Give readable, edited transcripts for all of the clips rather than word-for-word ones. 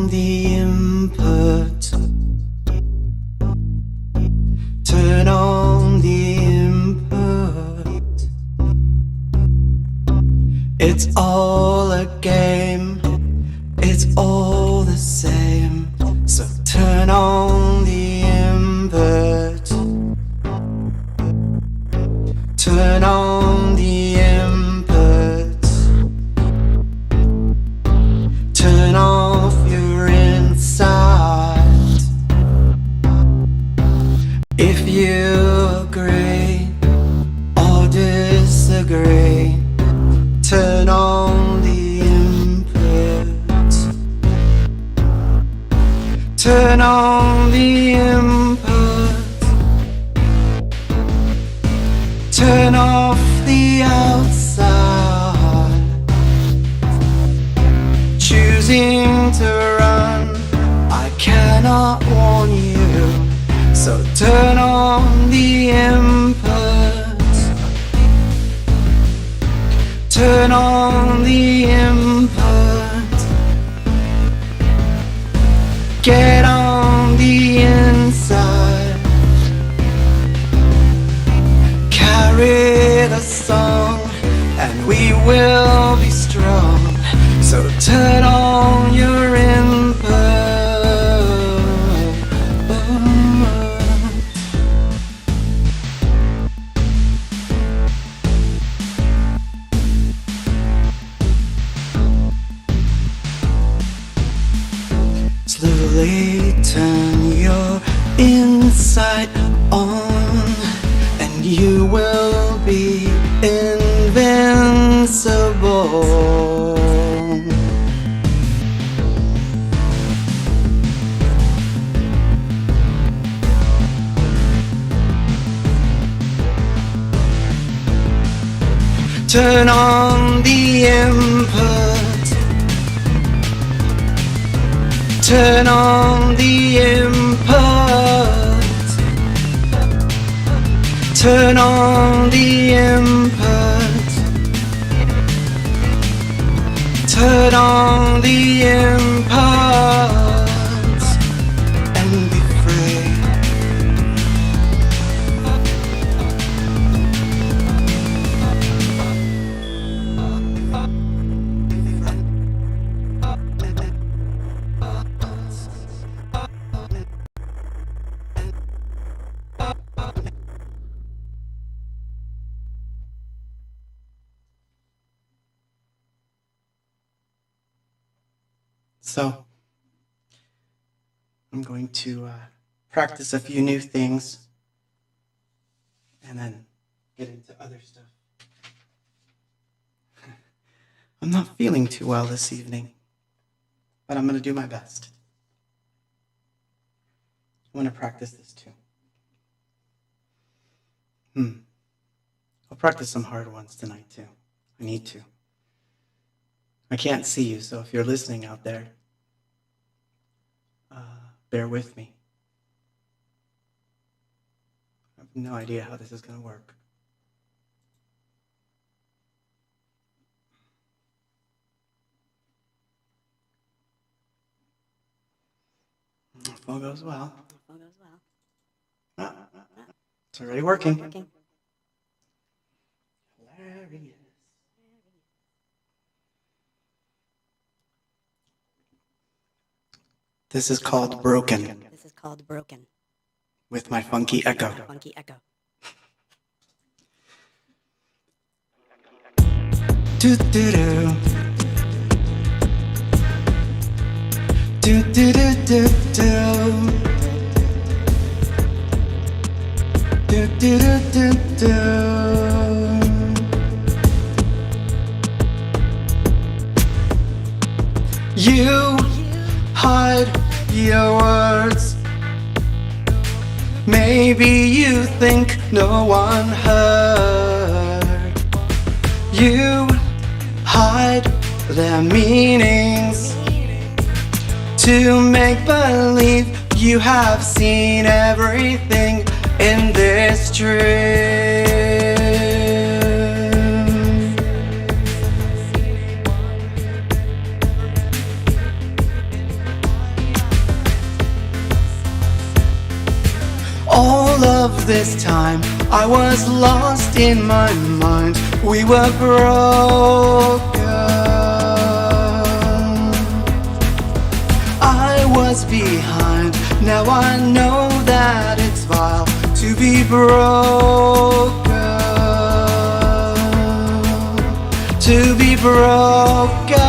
on the input. Turn on the input. It's all a game. It's all the same. So turn on the input. Turn on the input. Turn off your inside. If you agree or disagree, turn on the input. Turn on the input. Turn off the outside. Choosing to run, I cannot warn you. So turn on the input. Turn on the input. Get on the inside. Carry the song and we will be strong. So turn on your input. Slowly turn your inside on, and you will be invincible. Turn on the input. Turn on the input. Turn on the input. Turn on the input and be free. So, I'm going to practice a few new things and then get into other stuff. I'm not feeling too well this evening, but I'm going to do my best. I want to practice this too. I'll practice some hard ones tonight too. I need to. I can't see you, so if you're listening out there, bear with me. I have no idea how this is going to work. If all goes well. It's already working. Hilarious. This is called Broken. This is called Broken. With my funky echo. Do do do. Do do do do do. Do do do do do. You hide your words. Maybe you think no one heard. You hide their meanings to make believe you have seen everything in this dream. this time I was lost in my mind. We were broken. I was behind. Now I know that it's vile to be broken. To be broken.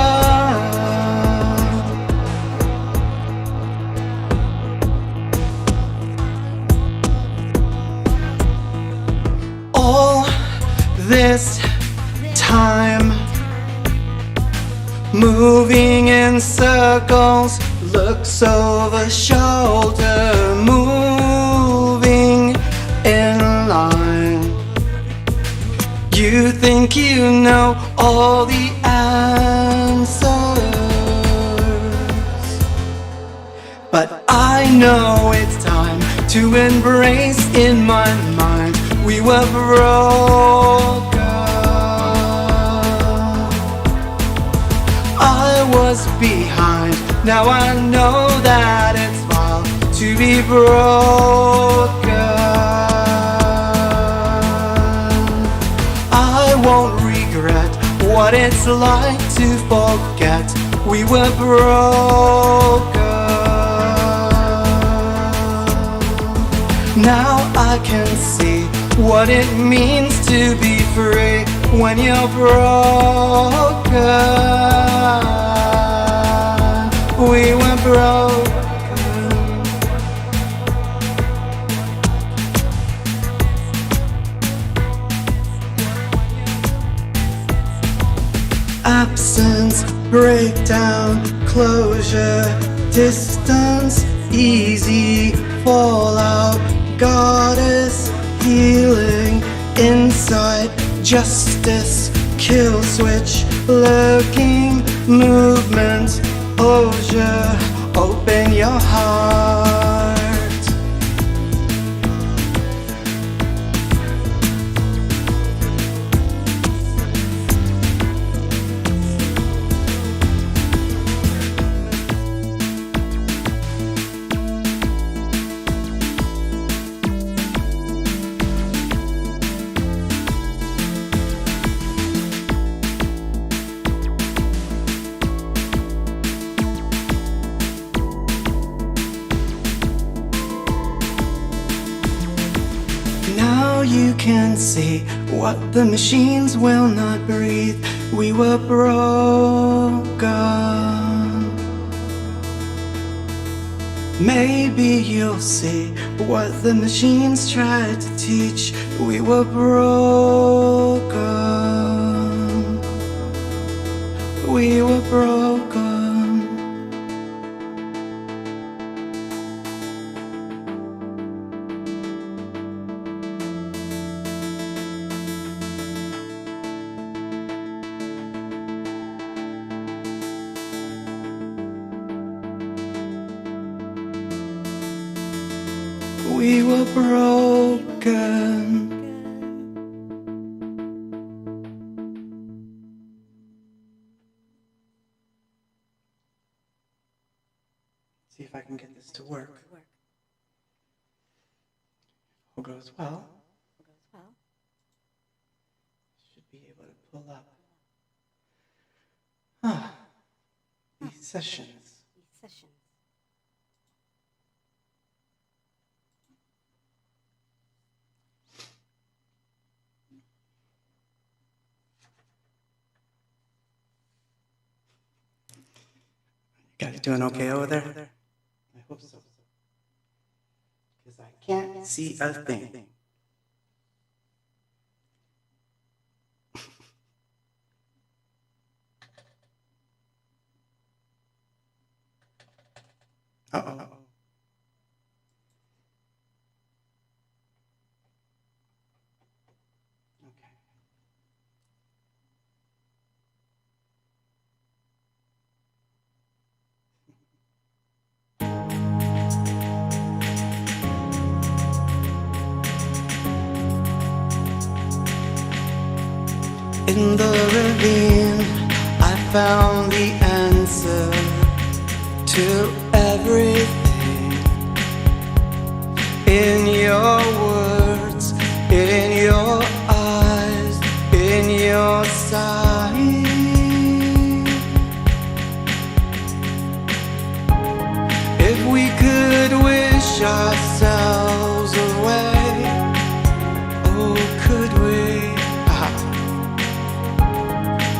All this time moving in circles, looks over shoulder, moving in line. You think you know all the answers, but I know it's time to embrace in my mind. We were broken. I was behind. Now I know that it's vile to be broken. I won't regret what it's like to forget we were broken. Now I can see what it means to be free when you're broken. We were broken. Absence, breakdown, closure, distance, easy fallout, goddess, healing, insight, justice, kill switch, lurking, movement, closure, open your heart. You can see what the machines will not breathe. We were broken. Maybe you'll see what the machines tried to teach. We were broken. We were broken. We were broken. See if I can get this to work. All goes well. Should be able to pull up these sessions. Guys doing okay over there? I hope so. Because I can't see a thing. Uh-oh. In the ravine, I found the answer to everything. In your words,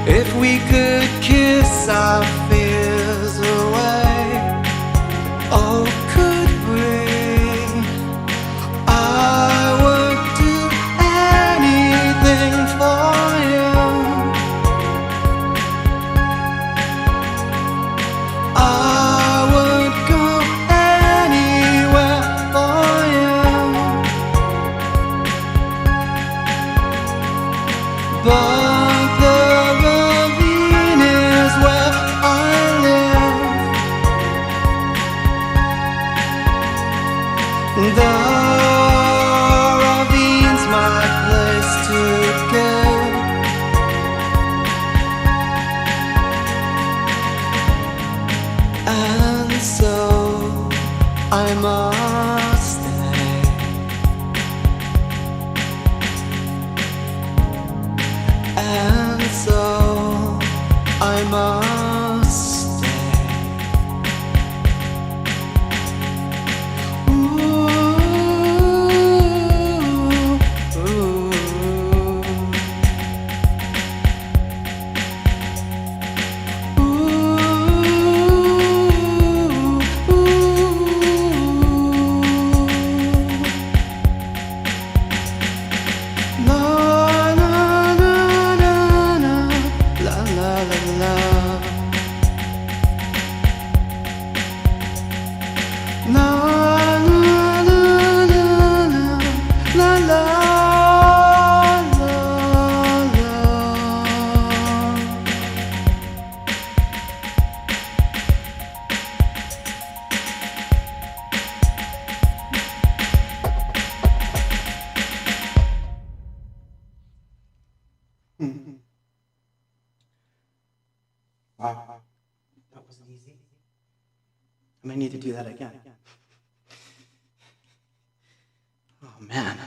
If we could kiss our fears away, oh, could we? I would do anything for you. I would go anywhere for you. But the ravine is where I live. The ravine's my place to go. And so I must stay. And so I must stay. Ooh, ooh. Wow, that wasn't easy. I may need to do that again. Oh man.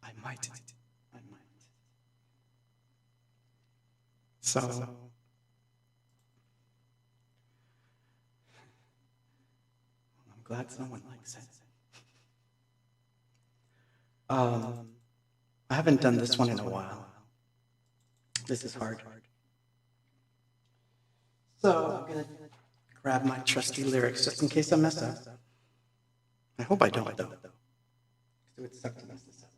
I might. So, I'm glad someone likes it. I haven't done this one in a while. This is hard. So I'm gonna grab my trusty lyrics just in case I mess up. I hope I don't though. It would suck to mess this up.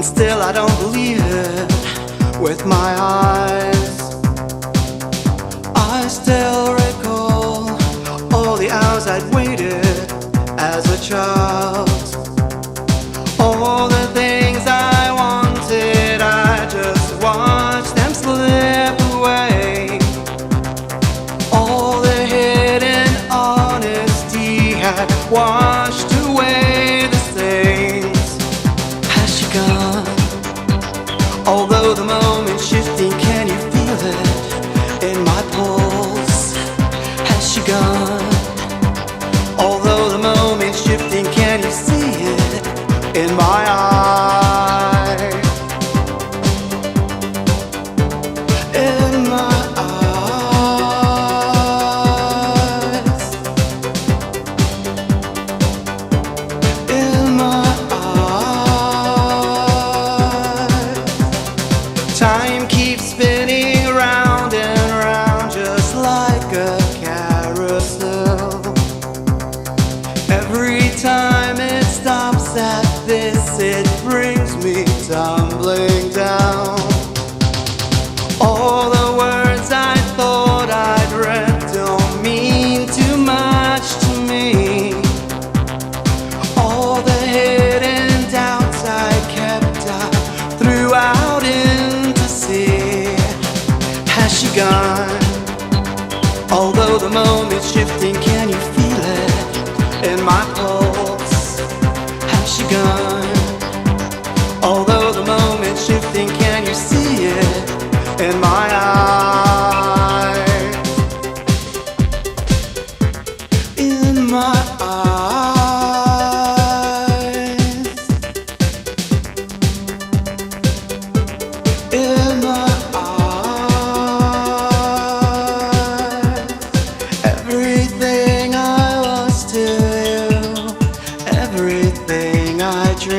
Still I don't believe it with my eyes. I still recall all the hours I'd waited as a child. All the things I wanted, I just watched them slip away. All the hidden honesty had washed away the stains. Has she gone? Although the moment's shifting, can you feel it in my pulse? Has she gone? Although the moment's shifting, can you see it in my eyes? In my eyes. In my eyes. Time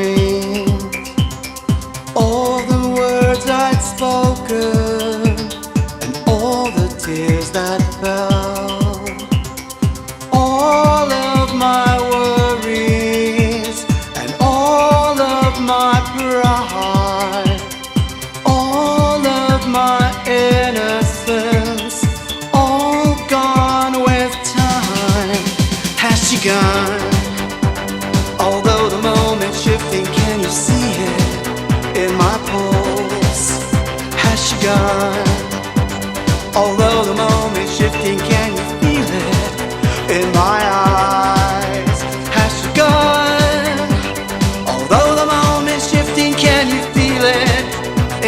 dreamed, all the words I'd spoken, and all the tears that fell, all of my worries and all of my pride, all of my innocence, all gone with time. Has she gone? Although the moment's shifting, can you see it in my pulse? Has she gone? Although the moment's shifting, can you feel it in my eyes? Has she gone? Although the moment's shifting, can you feel it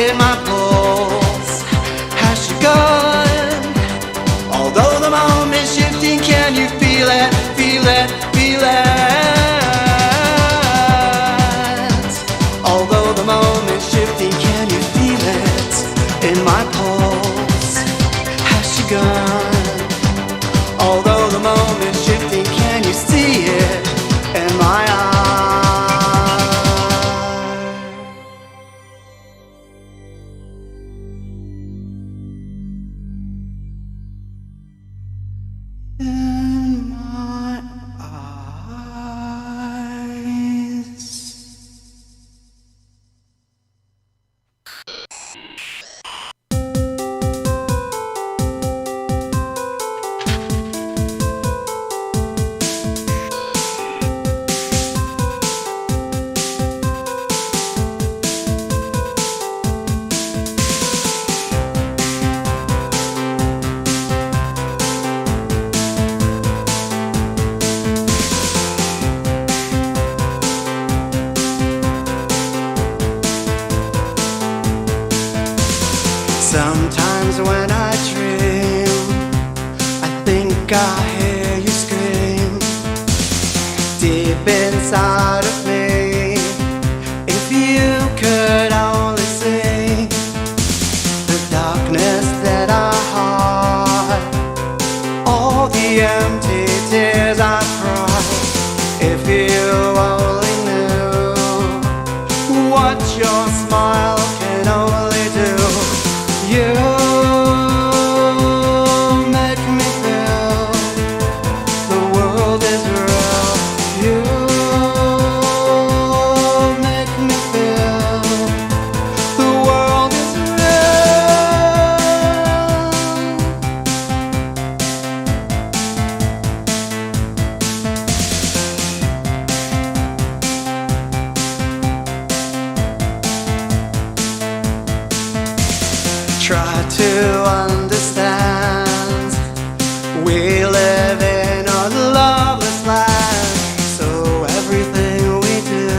in my pulse? Has she gone? Although the moment's shifting, can you feel it, feel it, feel it? Although the moment's shifting, can you feel it in my pulse? Has she gone? Although the moment's shifting, can you see it in my eyes? In my eyes. Sometimes when I dream, I think I hear you scream deep inside of me. If you could only see the darkness that I hide, all the empty tears I cry. If you only knew what your smile can only do. You make me feel the world is real. You make me feel the world is real. Try to understand, we live in a loveless land, so everything we do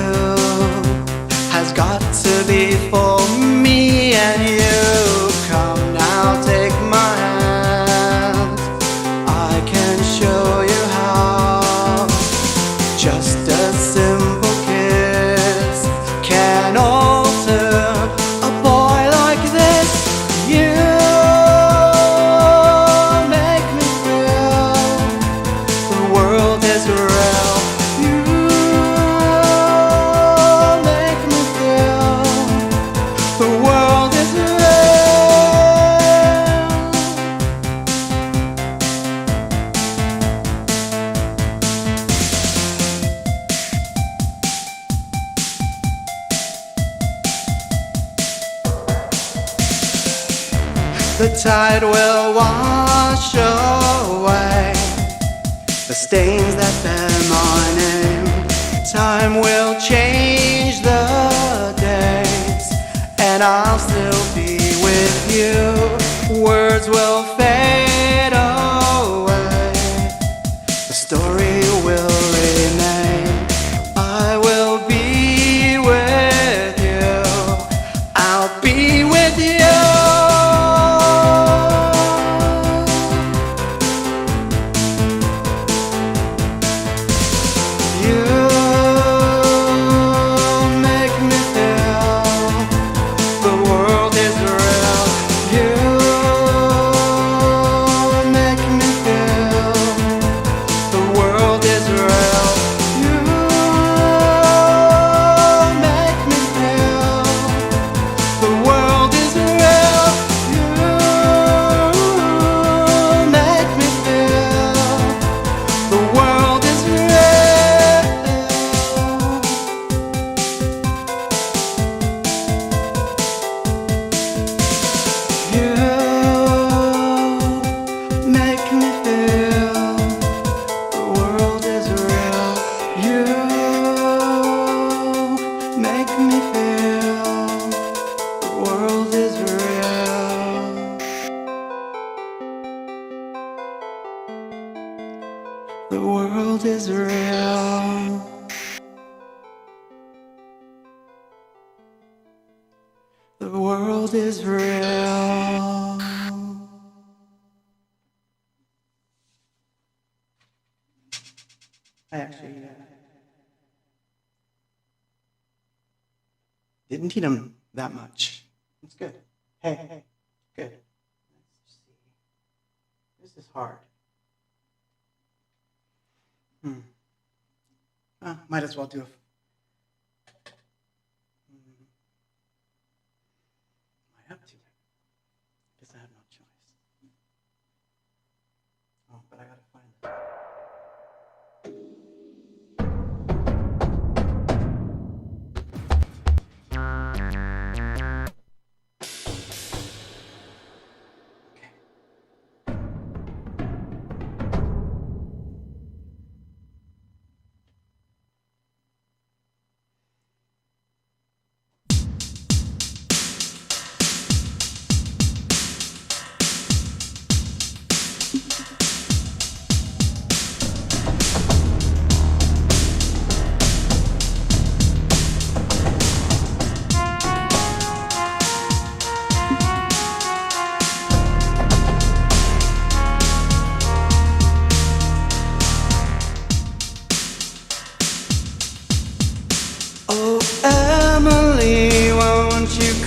has got to be for me and you. Come now, take my hand, I can show you how. Just a simple kiss can alter a boy like this. You make me feel the world is real. You make me feel the world is real. The tide will wash away the stains that bear my name. Time will change the days, and I'll still be with you. Words will fade away, the story will remain. I will be with you, I'll be with you. The world is real. You make me feel the world is real. The world is real. The world is real. I actually didn't eat them that much. It's good. Hey, good. Let's see. This is hard. Might as well do it. I have to. Guess I have no choice. Oh, but I gotta find it.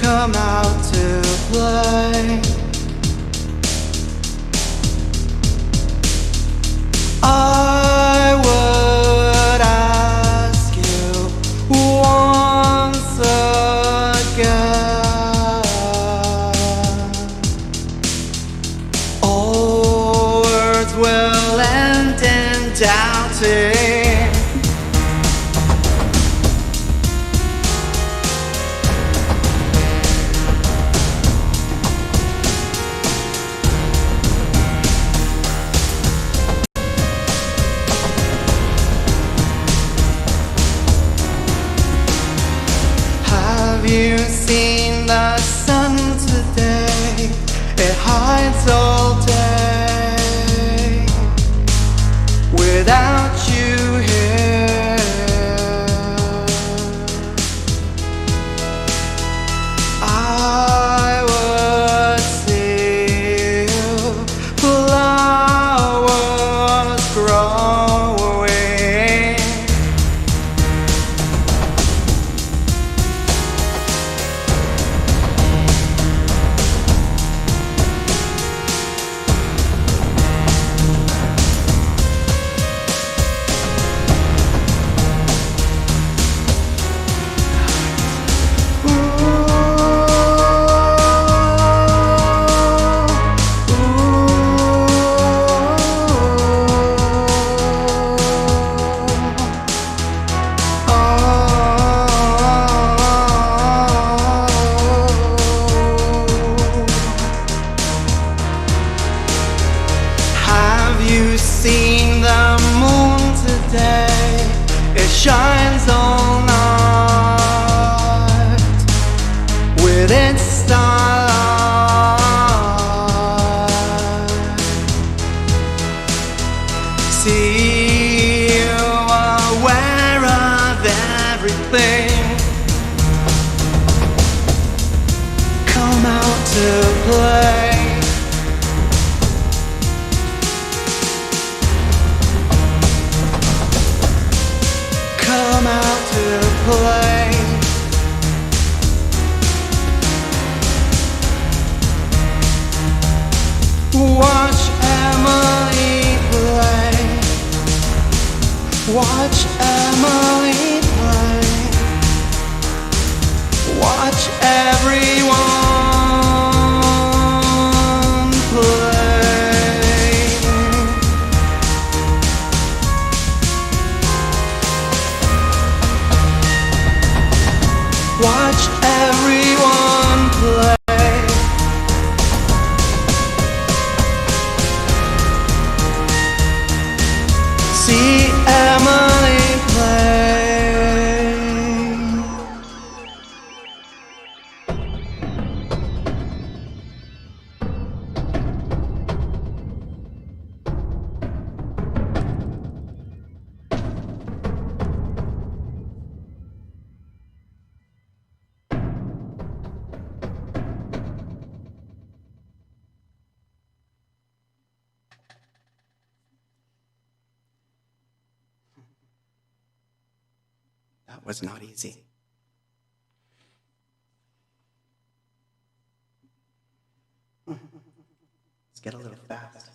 Come out to play. I would ask you once again. All words will end in doubting. Have you seen the sun today? It hides all day without you here. I would see flowers growing. Seen the moon today? It shines all night with its starlight. See, you are aware of everything. Come out to play. Come out to play. Watch Emily play. Watch Emily play. Watch everyone play. Watch everyone play. See Emily play. was not easy. Let's get a little fast.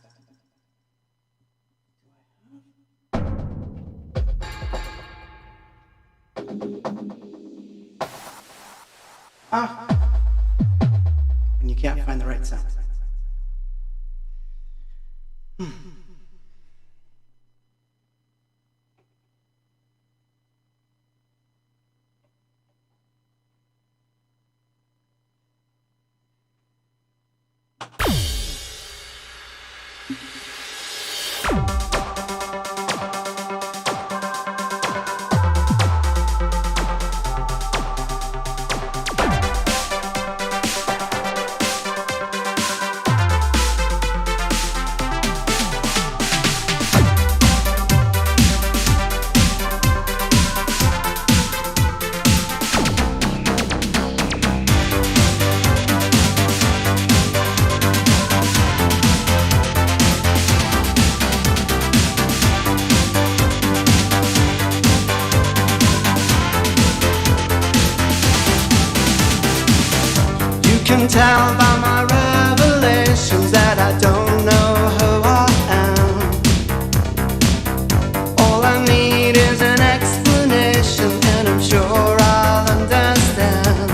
When you can't find the right sound. Can tell by my revelations that I don't know who I am. All I need is an explanation, and I'm sure I'll understand.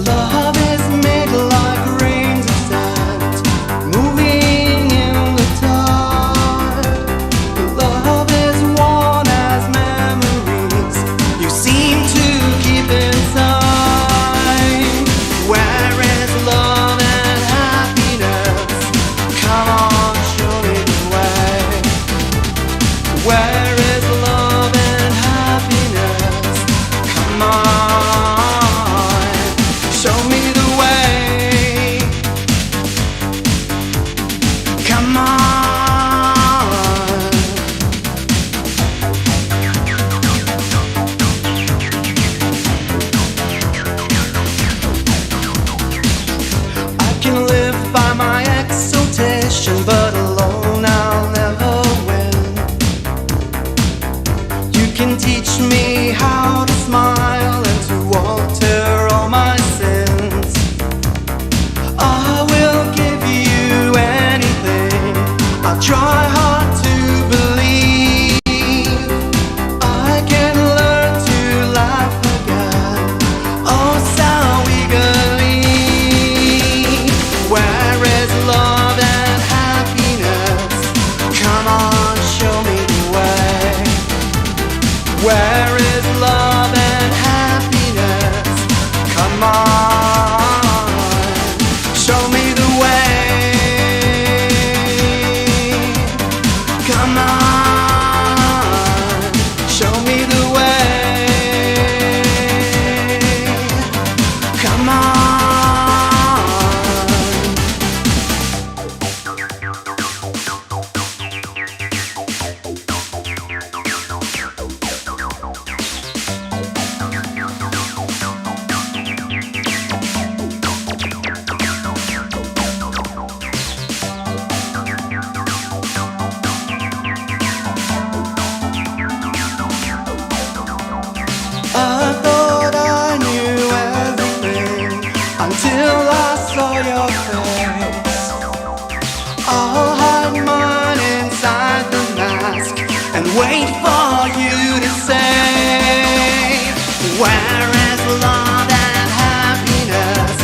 Love is made like grains of sand, moving in the dark. Love is worn as memories you seem to keep inside. Where is love and happiness? Come on, show me the way. Where is love and happiness? Come on, show me the way. Come on. Can live by my exaltation, but alone I'll never win. You can teach me how to smile and to alter all my sins. I will give you anything. I'll try hard to believe I can learn to laugh again. Oh, so eagerly. Where is love and happiness? Come on, show me the way. Where is love and happiness? Come on, show me the way. Come on, show me the way. Come on. I thought I knew everything until I saw your face. I'll hide mine inside the mask and wait for you to say, where is love and happiness?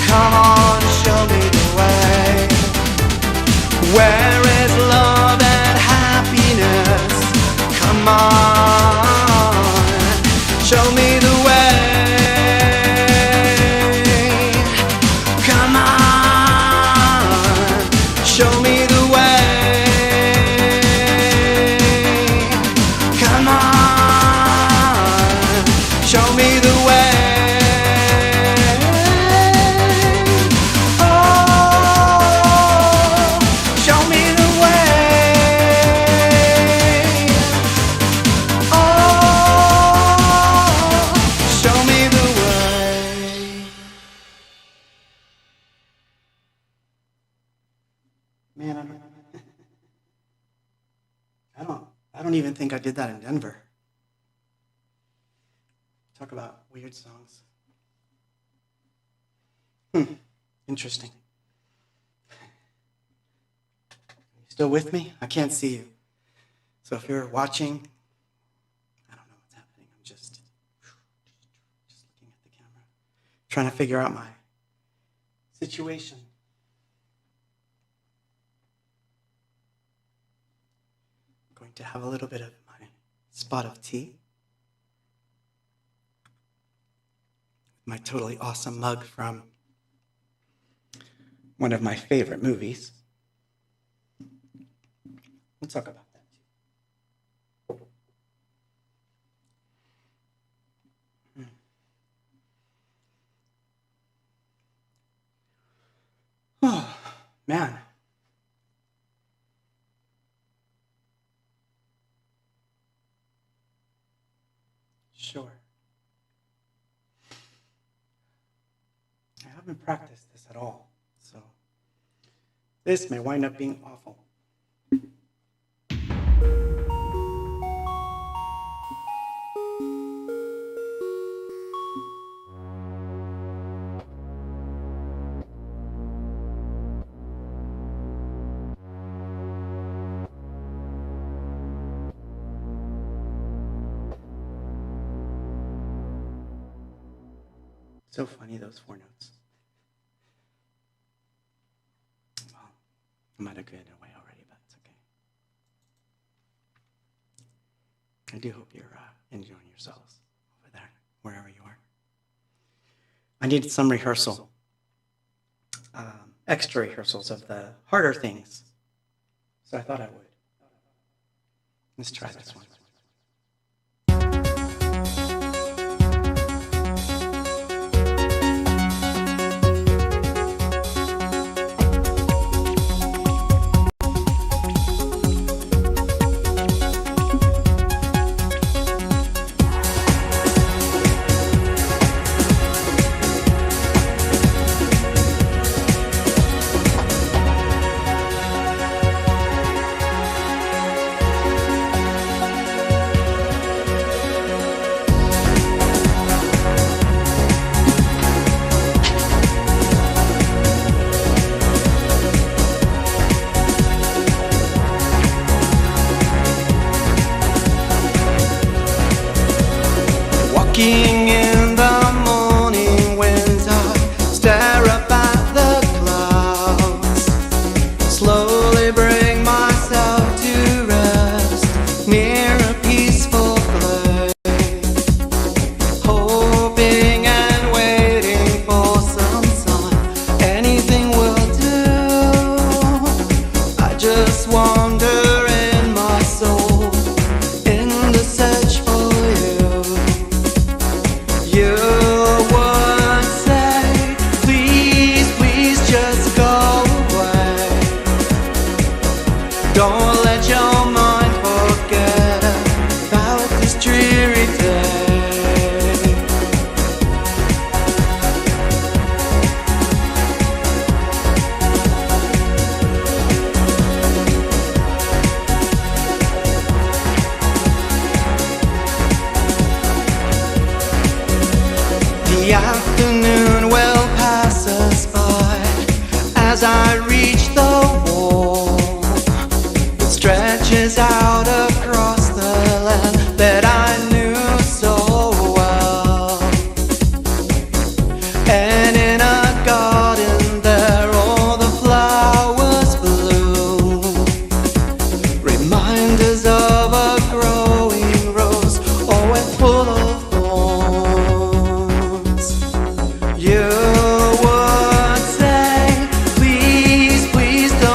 Come on, show me the way. Where is love and happiness? Come on, show me the way. Come on, show me the way. Come on, show me the way. Oh, show me the way. Oh, show me the way. Man, I don't even think I did that in Denver. talk about weird songs. Interesting. You still with me? I can't see you. So if you're watching, I don't know what's happening. I'm just looking at the camera, trying to figure out my situation. I'm going to have a little bit of my spot of tea. My totally awesome mug from one of my favorite movies. We'll talk about that too. Oh, man. Sure. I haven't practiced this at all, so this may wind up being awful. So funny, those 4 notes. Well, I might have given it away already, but it's okay. I do hope you're enjoying yourselves over there, wherever you are. I needed some rehearsal, extra rehearsals of the harder things, so I thought I would. Let's try this one. Walking in the morning winds, I stare up at the clouds, slowly bring myself to rest near a peaceful place, hoping and waiting for some sign. Anything will do. I just wander in my soul in the search for you. You would say, please, please just go away. Don't let your mind forget about this dreary day. The afternoon will pass us by as I reach the wall that stretches out across the land that I knew so well. And in a garden there all the flowers bloom, reminders of a growing rose, always full of thorns. You would say, please, please don't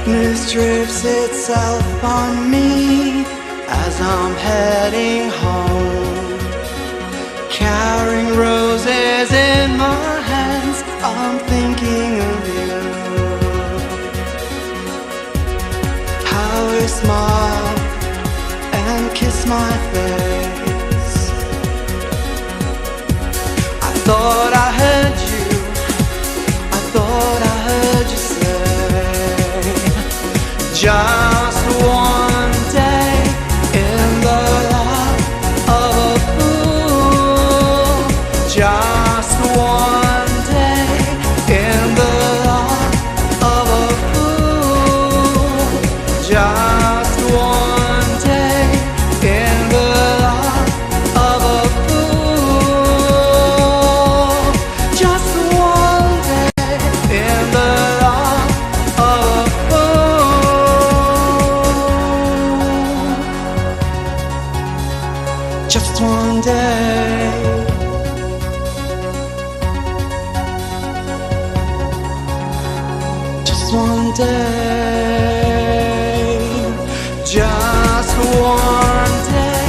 Darkness drifts itself on me as I'm heading home, carrying roses in my hands. I'm thinking of you, how you smile and kiss my face. I thought I heard you, I thought I heard you say, just one day in the life of a fool, just one day in the life of a fool, just one day in the life of a fool, just one day in the life of a fool, just one day, just one day, just one day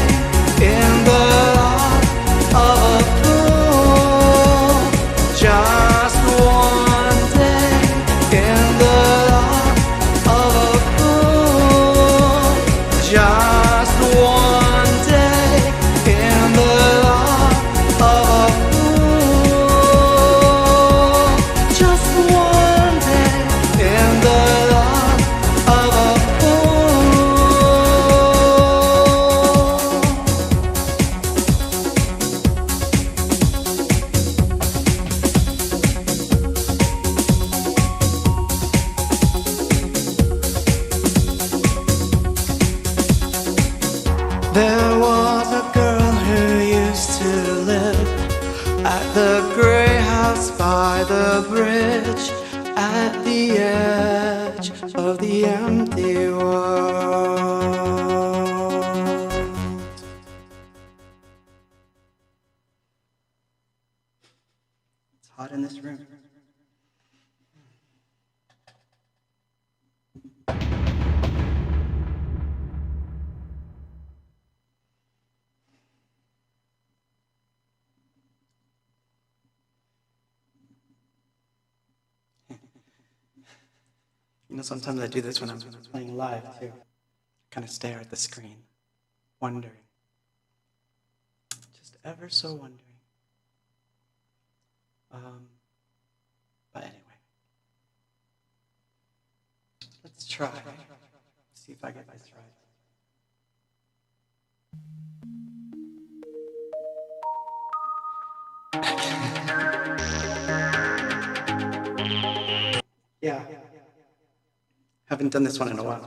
in the life of a fool, just one day in the life of a fool, just one day in the life of a fool, just one day in the life of a There was a girl who used to live at the grey house by the bridge, at the edge of the empty world. It's hot in this room. You know, sometimes I do this when I'm playing live too. Kind of stare at the screen, wondering. Just ever so wondering. But anyway. Let's try. See if I get this right. Yeah. Haven't done this one in a while.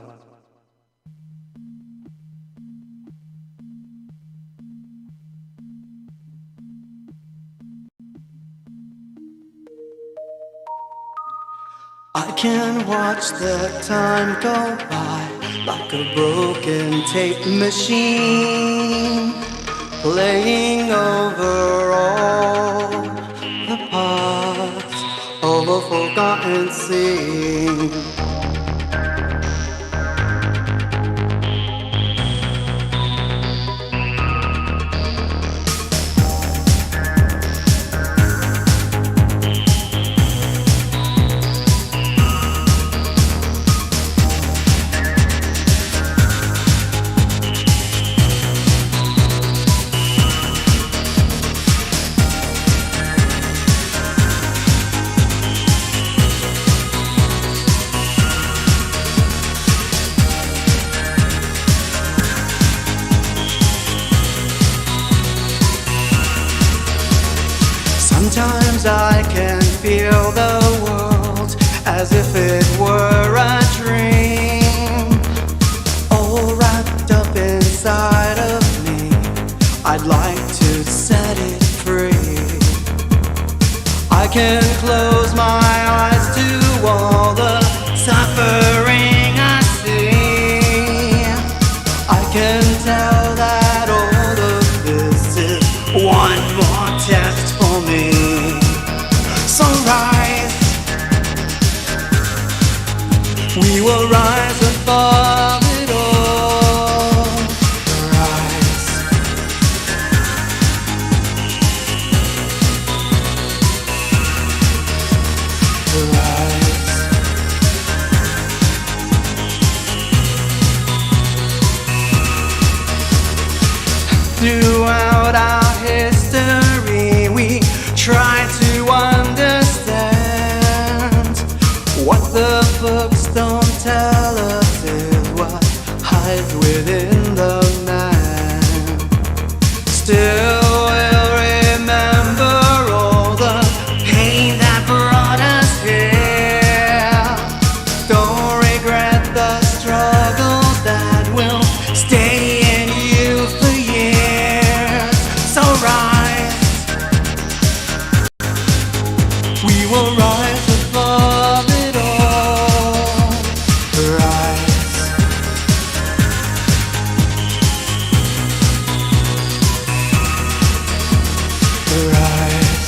I can watch the time go by like a broken tape machine, playing over all the parts of a forgotten scene. Sometimes I can feel the world as if it were a dream, all wrapped up inside of me. I'd like to set it free. I can close my eyes to all the suffering I see. I can tell that all of this is one more test for me. So rise We will rise above it all. Rise. Rise. Throughout our history, we try to understand what the books don't tell us is what hides within the man. Still we'll remember all the pain that brought us here. Don't regret the struggle that will stay in you for years. So rise. We will rise above it all. Rise. Rise.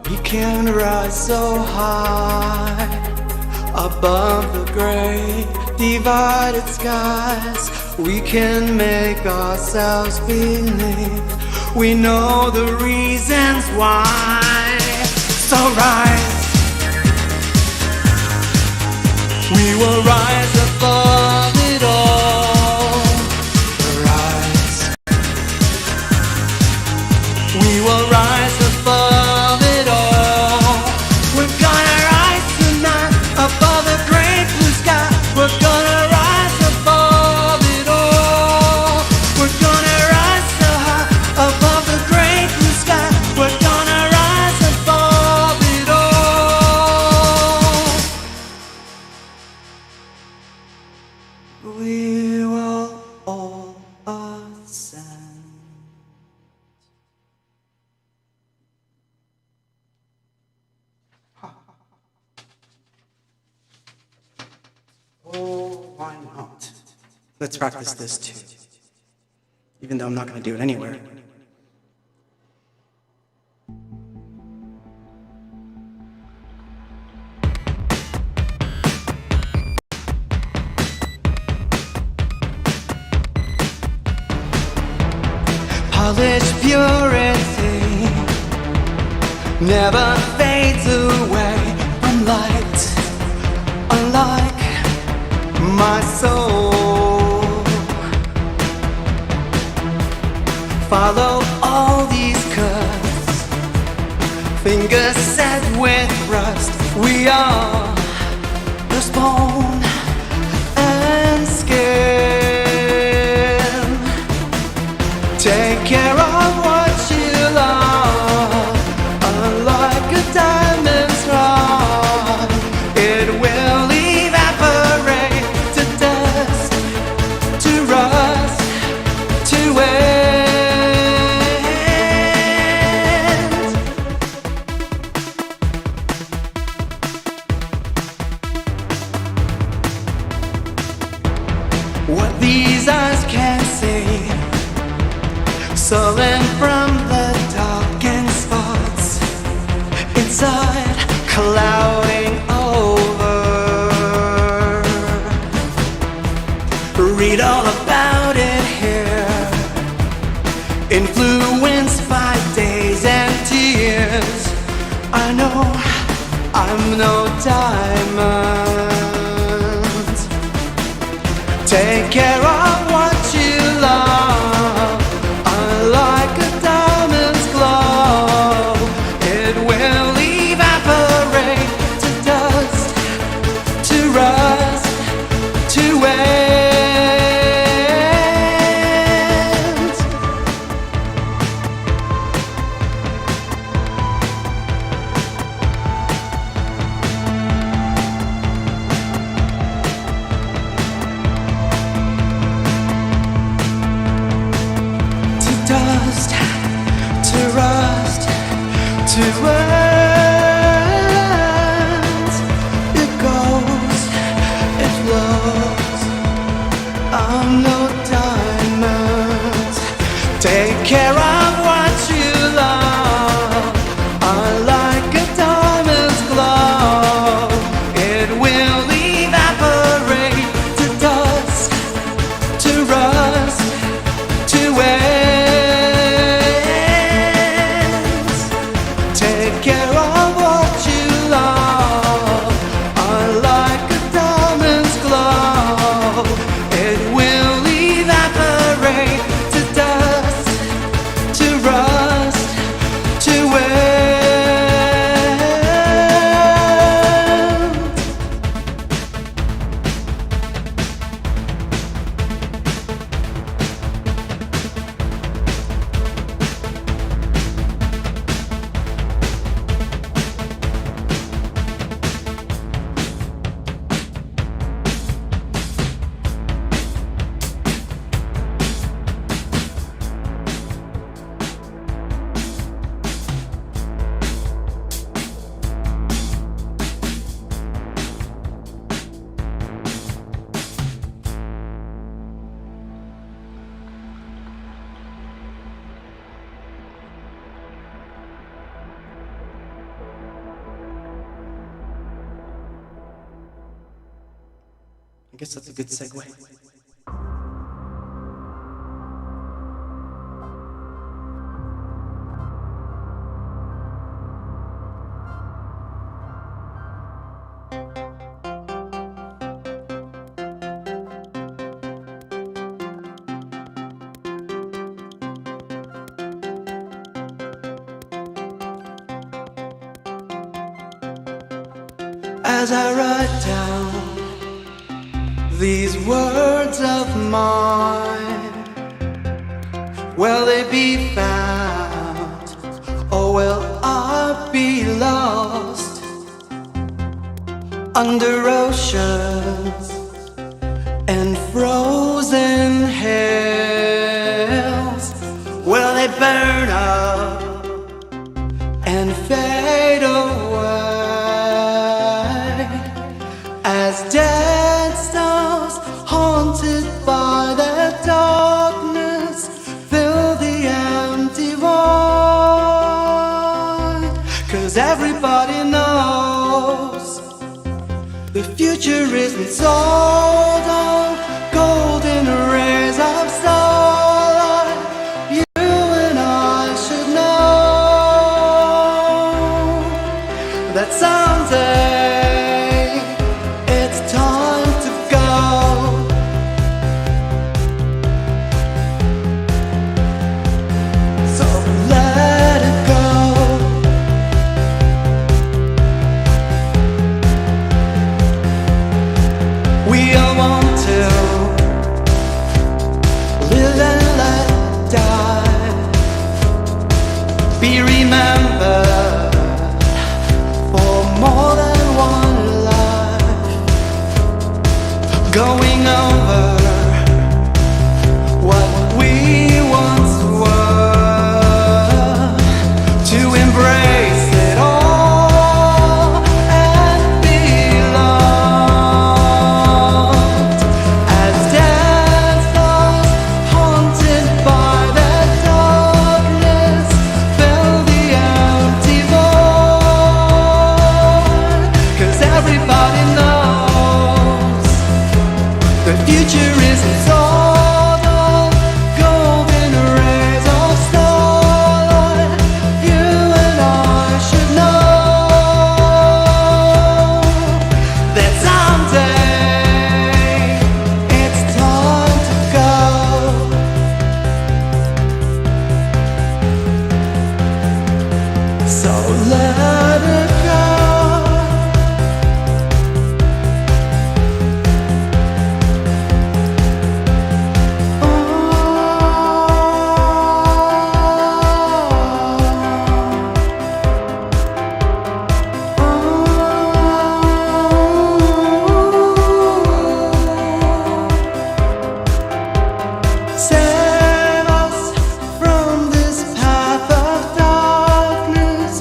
We can rise so high above the gray divided skies. We can make ourselves believe we know the reasons why. So rise. We will rise above it all. Rise. We will rise above it all. We're gonna rise tonight above the great blue sky. We're gonna rise above it all. We're gonna rise so high above the great blue sky. We're gonna rise above it all. We will all ascend. Oh, why not? Let's practice this too. Even though I'm not going to do it anywhere. Polished purity never fades away from light, unlike my soul. Follow all these cuts, fingers set with rust. We are just bone and skin. Take care of what you love, unlike a diamond's heart. It will evaporate to dust, to rust, to end. What these eyes can't see, sullen from the darkened spots inside, clouding over. Read all about it here, influenced by days and tears. I know I'm no diamond. Take care of what you love, unlike a diamond's glow. It will evaporate to dust, to rust, to end. guess that's a good segue. As I write down these words of mine, will they be found, or will I be lost under oceans and frozen hills? Will they burn up and fade away as dead stars haunted by their darkness fill the empty void? 'Cause everybody knows the future isn't sold on golden rays of starlight. You and I should know that someday it's time to go. So let it go. We all want to live and let die, be remembered for more than one life, going over what we once were, to embrace it all and be loved as dead stars haunted by their darkness fill the empty void. 'Cause everybody knows the future isn't sold on golden rays of starlight. You and I should know that someday it's time to go. So let it go. Save us from this path of darkness,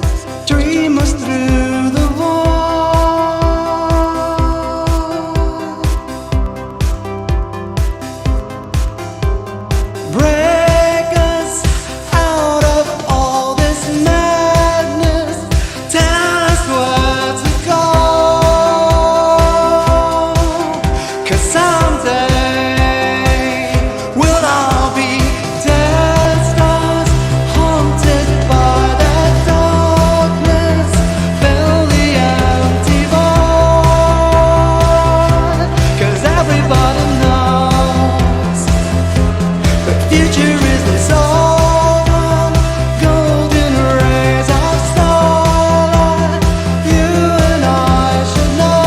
dream us through the void. Break us out of all this madness, tell us where to go. 'Cause someday we'll all be dead stars haunted by that darkness fill the empty void. 'Cause everybody knows the future isn't sold on golden rays of starlight. You and I should know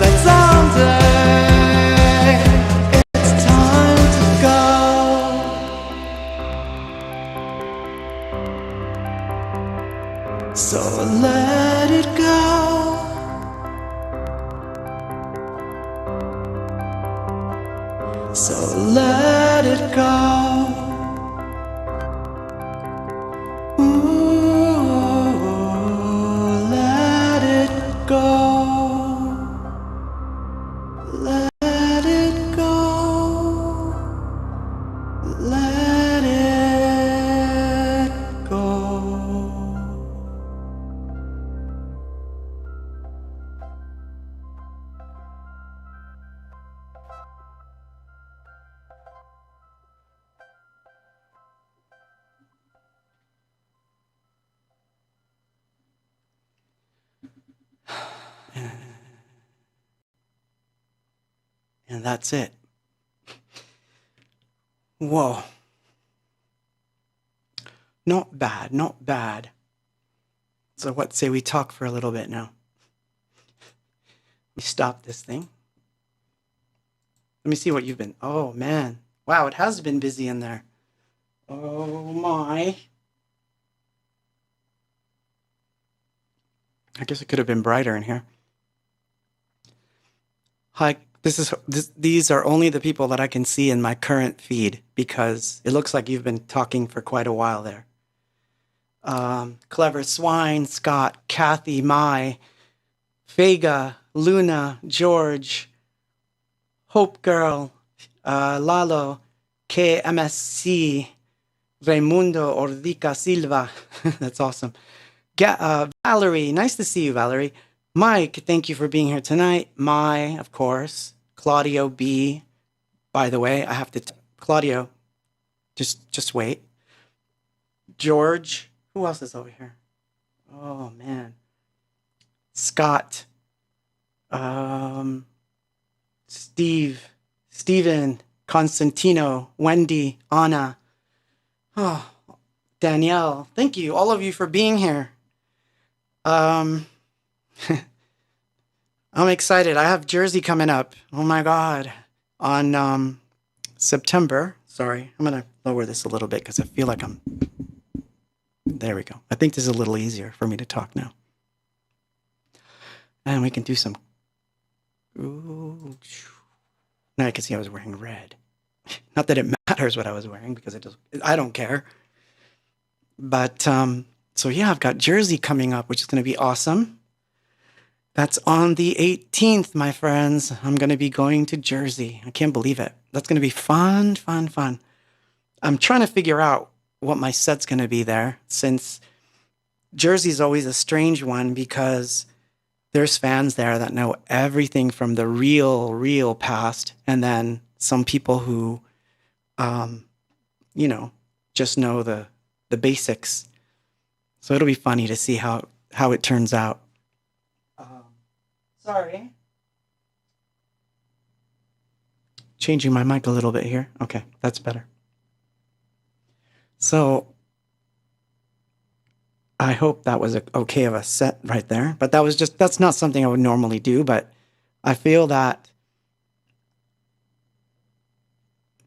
that someday it's time to go. So let it go. So let it go. Ooh, let it go. Let it go. Let it go. And that's it. Whoa. Not bad, not bad. So what say we talk for a little bit now? We stop this thing. Let me see what you've been. Oh, man. Wow, it has been busy in there. Oh, my. I guess it could have been brighter in here. Hi, these are only the people that I can see in my current feed because it looks like you've been talking for quite a while there. Clever Swine, Scott, Kathy, Mai, Vega, Luna, George, Hope Girl, Lalo, KMSC, Raimundo Ordica Silva. That's awesome. Valerie, nice to see you, Valerie. Mike, thank you for being here tonight. Mai, of course. Claudio B. By the way, I have to... Claudio, just wait. George. Who else is over here? Oh, man. Scott. Steve. Steven. Constantino. Wendy. Anna. Oh, Danielle. Thank you, all of you, for being here. I'm excited. I have Jersey coming up. Oh, my God. On September. Sorry. I'm going to lower this a little bit because I feel like I'm... There we go. I think this is a little easier for me to talk now. And we can do some... Ooh. Now I can see I was wearing red. Not that it matters what I was wearing because I don't care. But, so yeah, I've got Jersey coming up, which is going to be awesome. That's on the 18th, my friends. I'm going to be going to Jersey. I can't believe it. That's going to be fun, fun, fun. I'm trying to figure out what my set's going to be there, since Jersey's always a strange one because there's fans there that know everything from the real past, and then some people who, just know the basics. So it'll be funny to see how it turns out. Sorry. Changing my mic a little bit here. Okay, that's better. So I hope that was okay of a set right there. But that's not something I would normally do. But I feel that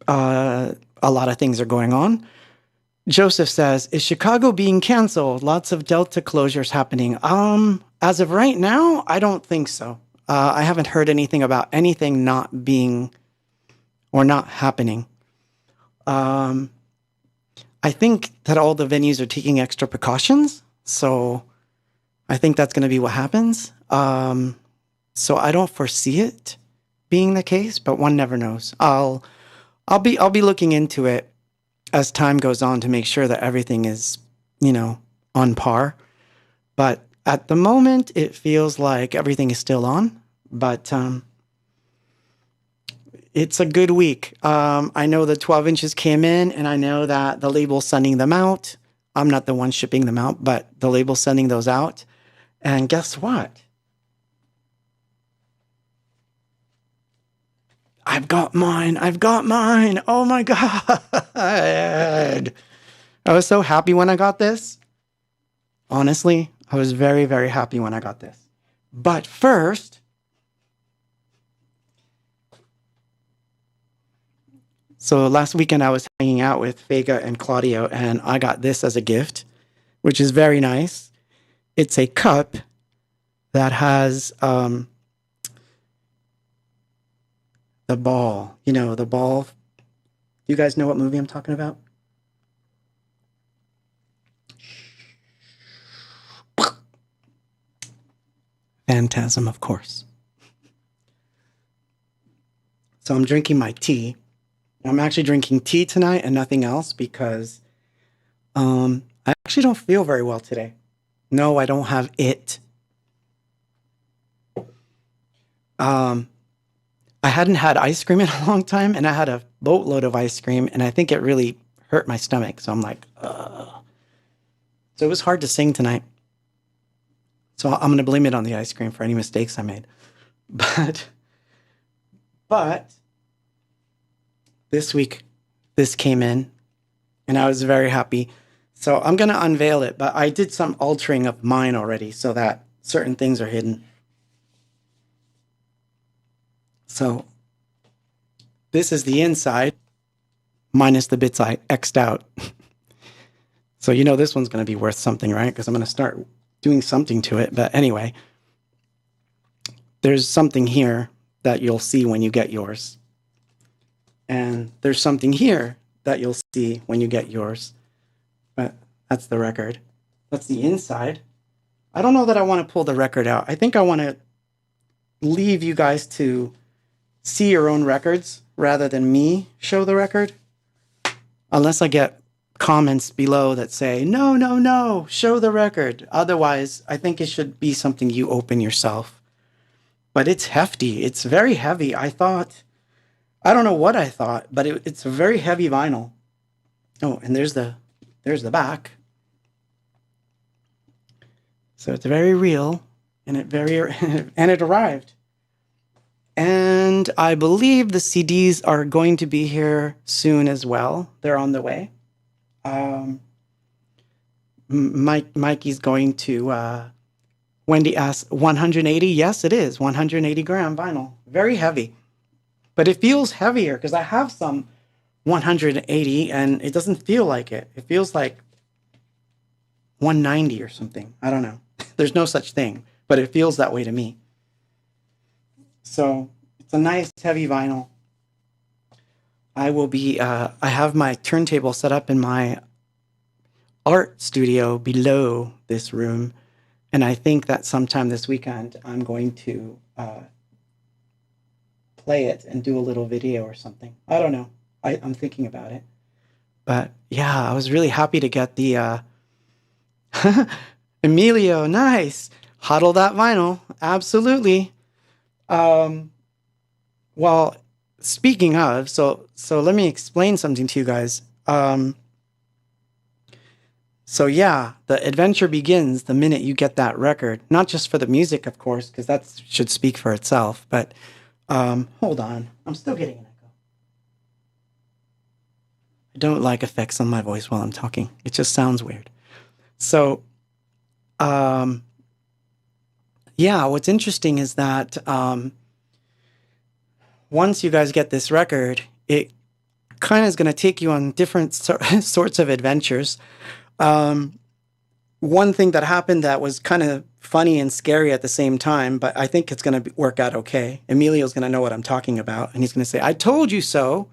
a lot of things are going on. Joseph says, is Chicago being canceled? Lots of Delta closures happening. As of right now, I don't think so. I haven't heard anything about anything not being or not happening. I think that all the venues are taking extra precautions. So I think that's going to be what happens. So I don't foresee it being the case, but one never knows. I'll be looking into it as time goes on to make sure that everything is, on par. But at the moment, it feels like everything is still on. But it's a good week. I know the 12 inches came in, and I know that the label's sending them out. I'm not the one shipping them out, but the label's sending those out. And guess what? I've got mine. Oh my God. I was so happy when I got this. Honestly, I was very, very happy when I got this. But first, so last weekend I was hanging out with Vega and Claudio, and I got this as a gift, which is very nice. It's a cup that has the ball. The ball. You guys know what movie I'm talking about? Phantasm, of course. So I'm drinking my tea. I'm actually drinking tea tonight and nothing else because I actually don't feel very well today. No, I don't have it. I hadn't had ice cream in a long time, and I had a boatload of ice cream, and I think it really hurt my stomach. So I'm like, ugh. So it was hard to sing tonight. So I'm going to blame it on the ice cream for any mistakes I made. But this week, this came in, and I was very happy. So I'm going to unveil it, but I did some altering of mine already so that certain things are hidden. So this is the inside, minus the bits I X'd out. So you know this one's going to be worth something, right? Because I'm going to start doing something to it. But anyway, there's something here that you'll see when you get yours. And there's something here that you'll see when you get yours. But that's the record. That's the inside. I don't know that I want to pull the record out. I think I want to leave you guys to see your own records rather than me show the record. Unless I get comments below that say, no, no, no, show the record. Otherwise, I think it should be something you open yourself. But it's hefty. It's very heavy. I don't know what I thought, but it's a very heavy vinyl. Oh, and there's the back. So it's very real, and it arrived. And I believe the CDs are going to be here soon as well. They're on the way. Mikey's going to, Wendy asked, 180? Yes, it is. 180 gram vinyl. Very heavy. But it feels heavier because I have some 180 and it doesn't feel like it. It feels like 190 or something. I don't know. There's no such thing, but it feels that way to me. So it's a nice heavy vinyl. I will be, I have my turntable set up in my art studio below this room. And I think that sometime this weekend, I'm going to play it and do a little video or something. I don't know. I'm thinking about it. But yeah, I was really happy to get the Emilio, nice. Huddle that vinyl. Absolutely. Well, speaking of, so let me explain something to you guys. So yeah, the adventure begins the minute you get that record. Not just for the music, of course, because that should speak for itself. But hold on, I'm still getting an echo. I don't like effects on my voice while I'm talking. It just sounds weird. So, yeah, what's interesting is that once you guys get this record, it kind of is going to take you on different sorts of adventures. One thing that happened that was kind of funny and scary at the same time, but I think it's going to work out okay. Emilio's going to know what I'm talking about, and he's going to say, I told you so.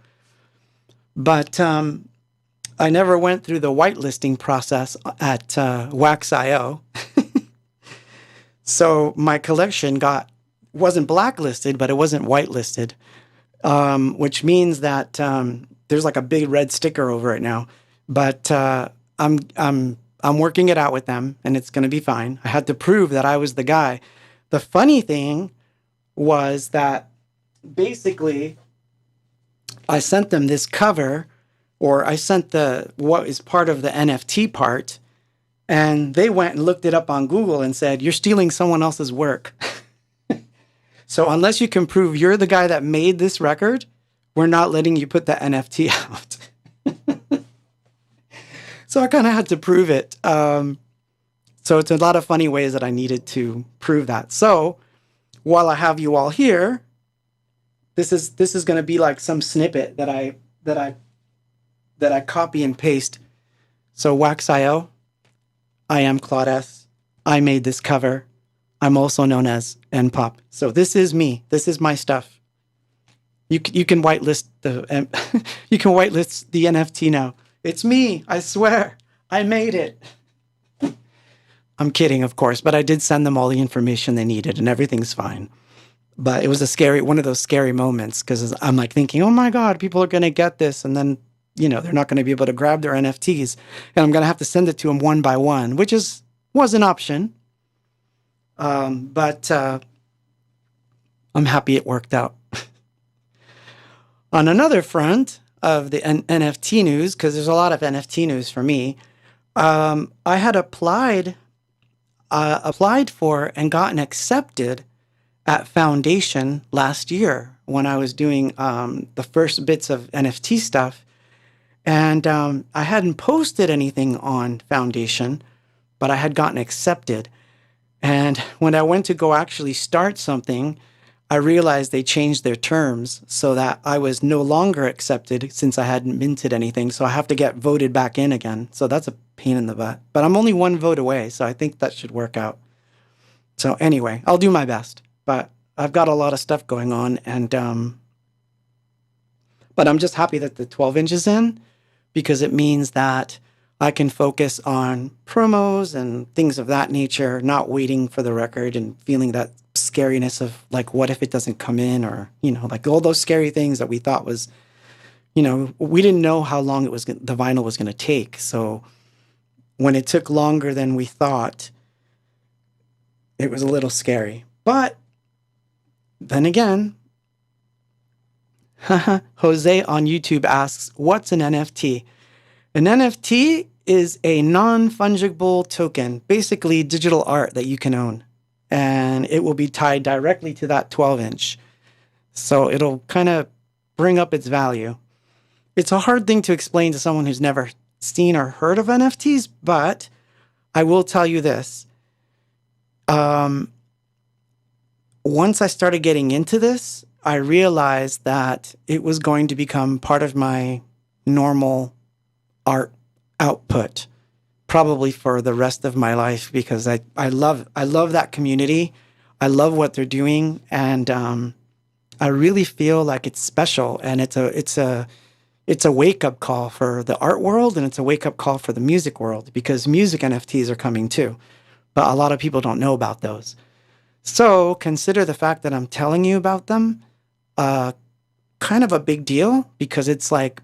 But I never went through the whitelisting process at Wax.io. So my collection wasn't blacklisted, but it wasn't whitelisted, which means that there's like a big red sticker over it now. But I'm working it out with them, and it's going to be fine. I had to prove that I was the guy. The funny thing was that basically I sent them this cover, or I sent what is part of the NFT part, and they went and looked it up on Google and said, you're stealing someone else's work. So unless you can prove you're the guy that made this record, we're not letting you put the NFT out. So I kind of had to prove it. So it's a lot of funny ways that I needed to prove that. So while I have you all here, this is going to be like some snippet that I copy and paste. So Wax.io, I am Claude S. I made this cover. I'm also known as endpop. So this is me. This is my stuff. You can whitelist the you can whitelist the NFT now. It's me. I swear. I made it. I'm kidding, of course, but I did send them all the information they needed, and everything's fine. But it was one of those scary moments, because I'm like thinking, oh my God, people are going to get this, and then, they're not going to be able to grab their NFTs, and I'm going to have to send it to them one by one, which was an option. But I'm happy it worked out. On another front of the NFT news, because there's a lot of NFT news for me, I had applied applied for and gotten accepted at Foundation last year when I was doing the first bits of NFT stuff. And I hadn't posted anything on Foundation, but I had gotten accepted. And when I went to go actually start something, I realized they changed their terms so that I was no longer accepted since I hadn't minted anything. So I have to get voted back in again. So that's a pain in the butt. But I'm only one vote away, so I think that should work out. So anyway, I'll do my best. But I've got a lot of stuff going on, and but I'm just happy that the 12-inch is in, because it means that I can focus on promos and things of that nature, not waiting for the record and feeling that scariness of like, what if it doesn't come in, or, you know, like all those scary things that we thought was, you know, we didn't know how long it was the vinyl was going to take. So when it took longer than we thought, it was a little scary. But then again, Jose on YouTube asks, what's an NFT? An NFT is a non-fungible token, basically digital art that you can own. And it will be tied directly to that 12-inch. So it'll kind of bring up its value. It's a hard thing to explain to someone who's never seen or heard of NFTs, but I will tell you this. Once I started getting into this, I realized that it was going to become part of my normal art output, probably for the rest of my life, because I love that community. I love what they're doing, and I really feel like it's special, and it's a wake up call for the art world, and it's a wake up call for the music world, because music NFTs are coming too, but a lot of people don't know about those. So consider the fact that I'm telling you about them kind of a big deal, because it's like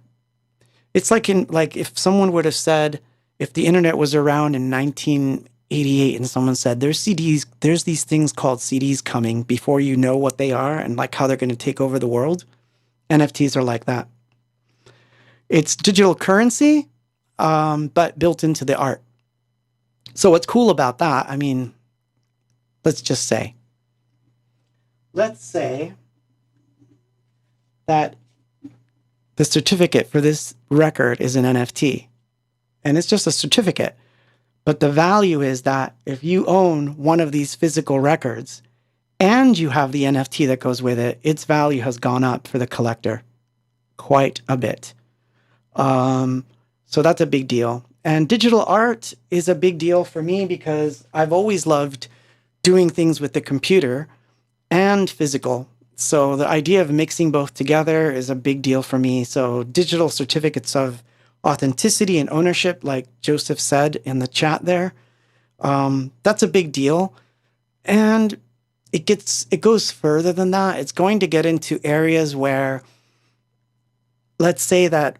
if someone would have said, if the internet was around in 1988 and someone said, there's these things called CDs coming before you know what they are and like how they're going to take over the world. NFTs are like that. It's digital currency, but built into the art. So what's cool about that, I mean, let's say that the certificate for this record is an NFT, and it's just a certificate. But the value is that if you own one of these physical records and you have the NFT that goes with it, its value has gone up for the collector quite a bit. So that's a big deal. And digital art is a big deal for me because I've always loved doing things with the computer and physical. So the idea of mixing both together is a big deal for me. So digital certificates of authenticity and ownership, like Joseph said in the chat there, that's a big deal. And it goes further than that. It's going to get into areas where, let's say that,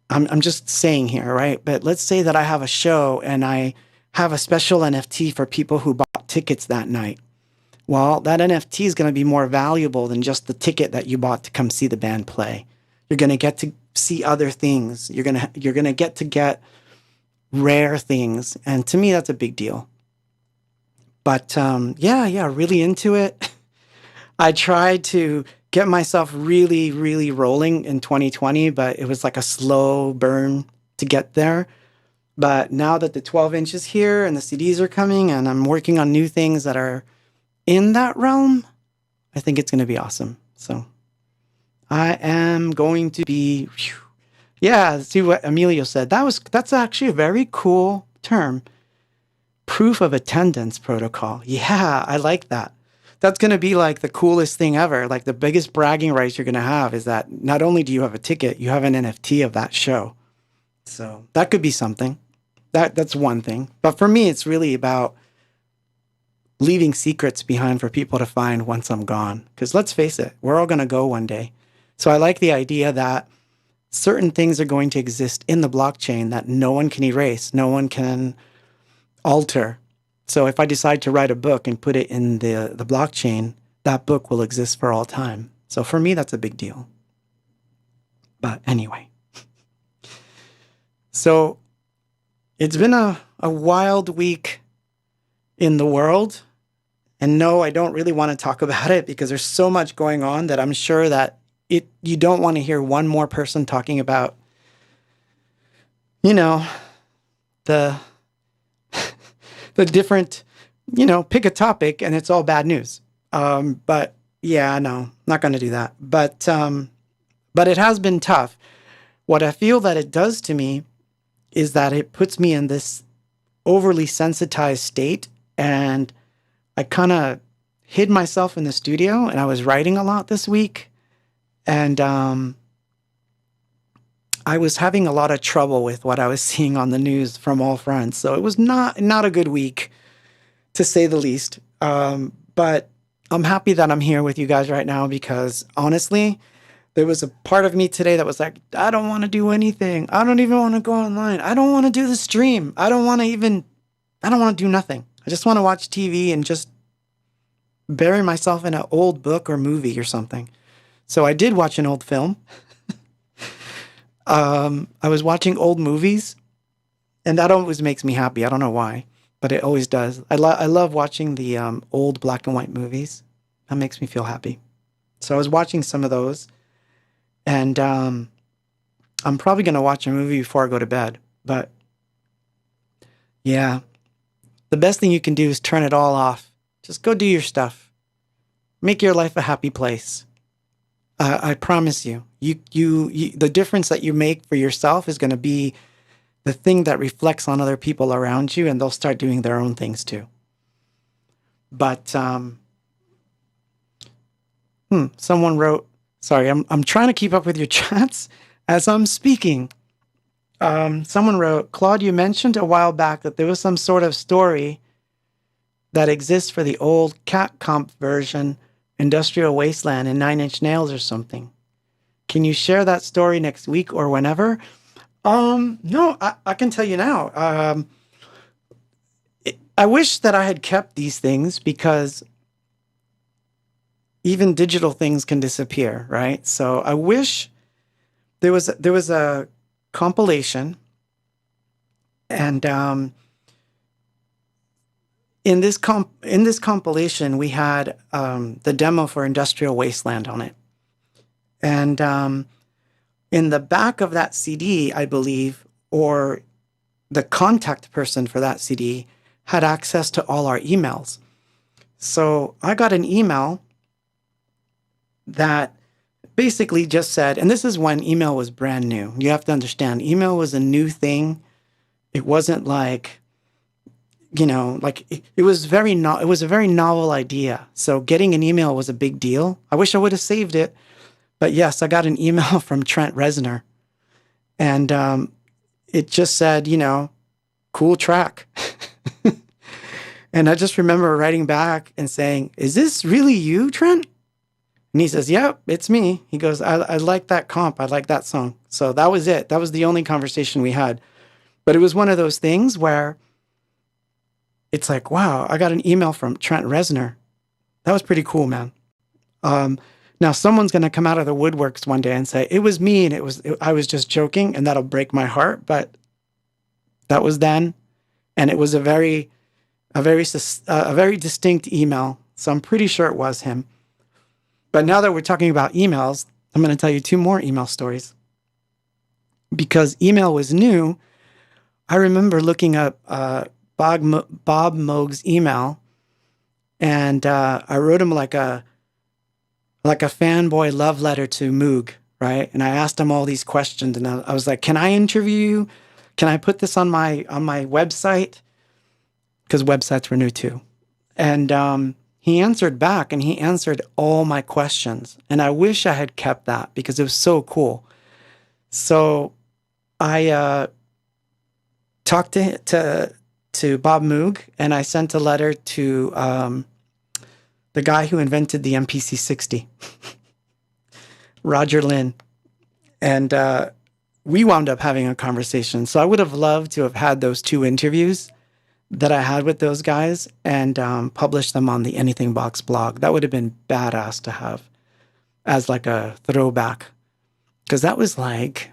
I'm just saying here, right? But let's say that I have a show and I have a special NFT for people who bought tickets that night. Well, that NFT is going to be more valuable than just the ticket that you bought to come see the band play. You're going to get to see other things. You're going to get rare things. And to me, that's a big deal. But yeah, really into it. I tried to get myself really, really rolling in 2020, but it was like a slow burn to get there. But now that the 12-inch is here and the CDs are coming and I'm working on new things that are in that realm, I think it's going to be awesome. So I am going to be, yeah, see what Emilio said. That's actually a very cool term. Proof of attendance protocol. Yeah, I like that. That's going to be like the coolest thing ever. Like the biggest bragging rights you're going to have is that not only do you have a ticket, you have an NFT of that show. So that could be something. That's one thing. But for me, it's really about leaving secrets behind for people to find once I'm gone. Because let's face it, we're all going to go one day. So I like the idea that certain things are going to exist in the blockchain that no one can erase, no one can alter. So if I decide to write a book and put it in the blockchain, that book will exist for all time. So for me, that's a big deal. But anyway. So it's been a wild week in the world. And no, I don't really want to talk about it because there's so much going on that I'm sure that you don't want to hear one more person talking about, the the different, pick a topic and it's all bad news. But yeah, no, not going to do that. But it has been tough. What I feel that it does to me is that it puts me in this overly sensitized state, and I kind of hid myself in the studio, and I was writing a lot this week, and I was having a lot of trouble with what I was seeing on the news from all fronts. So it was not a good week, to say the least. But I'm happy that I'm here with you guys right now because honestly, there was a part of me today that was like, I don't want to do anything. I don't even want to go online. I don't want to do the stream. I don't want to do nothing. I just want to watch TV and just bury myself in an old book or movie or something. So I did watch an old film. I was watching old movies, and that always makes me happy. I don't know why, but it always does. I love watching the old black and white movies. That makes me feel happy. So I was watching some of those, and I'm probably going to watch a movie before I go to bed. But yeah, the best thing you can do is turn it all off. Just go do your stuff. Make your life a happy place. I promise you, the difference that you make for yourself is going to be the thing that reflects on other people around you, and they'll start doing their own things too. But someone wrote, sorry, I'm trying to keep up with your chats as I'm speaking. Someone wrote, Claude, you mentioned a while back that there was some sort of story that exists for the old Cat Comp version, Industrial Wasteland and 9 Inch Nails or something. Can you share that story next week or whenever? No, I can tell you now. I wish that I had kept these things because even digital things can disappear, right? So I wish there was a compilation, and in this compilation we had the demo for Industrial Wasteland on it, and in the back of that CD, I believe, or the contact person for that CD had access to all our emails. So I got an email that basically just said, and this is when email was brand new. You have to understand, email was a new thing. It wasn't like, it was a very novel idea. So getting an email was a big deal. I wish I would have saved it. But yes, I got an email from Trent Reznor, and it just said, cool track. And I just remember writing back and saying, is this really you, Trent? And he says, yep, it's me. He goes, I like that comp. I like that song. So that was it. That was the only conversation we had. But it was one of those things where it's like, wow, I got an email from Trent Reznor. That was pretty cool, man. Now someone's going to come out of the woodworks one day and say, it was me and I was just joking, and that'll break my heart. But that was then. And it was a very distinct email. So I'm pretty sure it was him. But now that we're talking about emails, I'm going to tell you 2 more email stories. Because email was new, I remember looking up Bob Moog's email, and I wrote him like a fanboy love letter to Moog, right? And I asked him all these questions, and I was like, "Can I interview you? Can I put this on my website?" Because websites were new too, and he answered back, and he answered all my questions, and I wish I had kept that because it was so cool. So I talked to Bob Moog, and I sent a letter to the guy who invented the MPC-60, Roger Lynn, and we wound up having a conversation. So I would have loved to have had those 2 interviews that I had with those guys and published them on the anythingbox blog. That would have been badass to have as like a throwback, because that was like,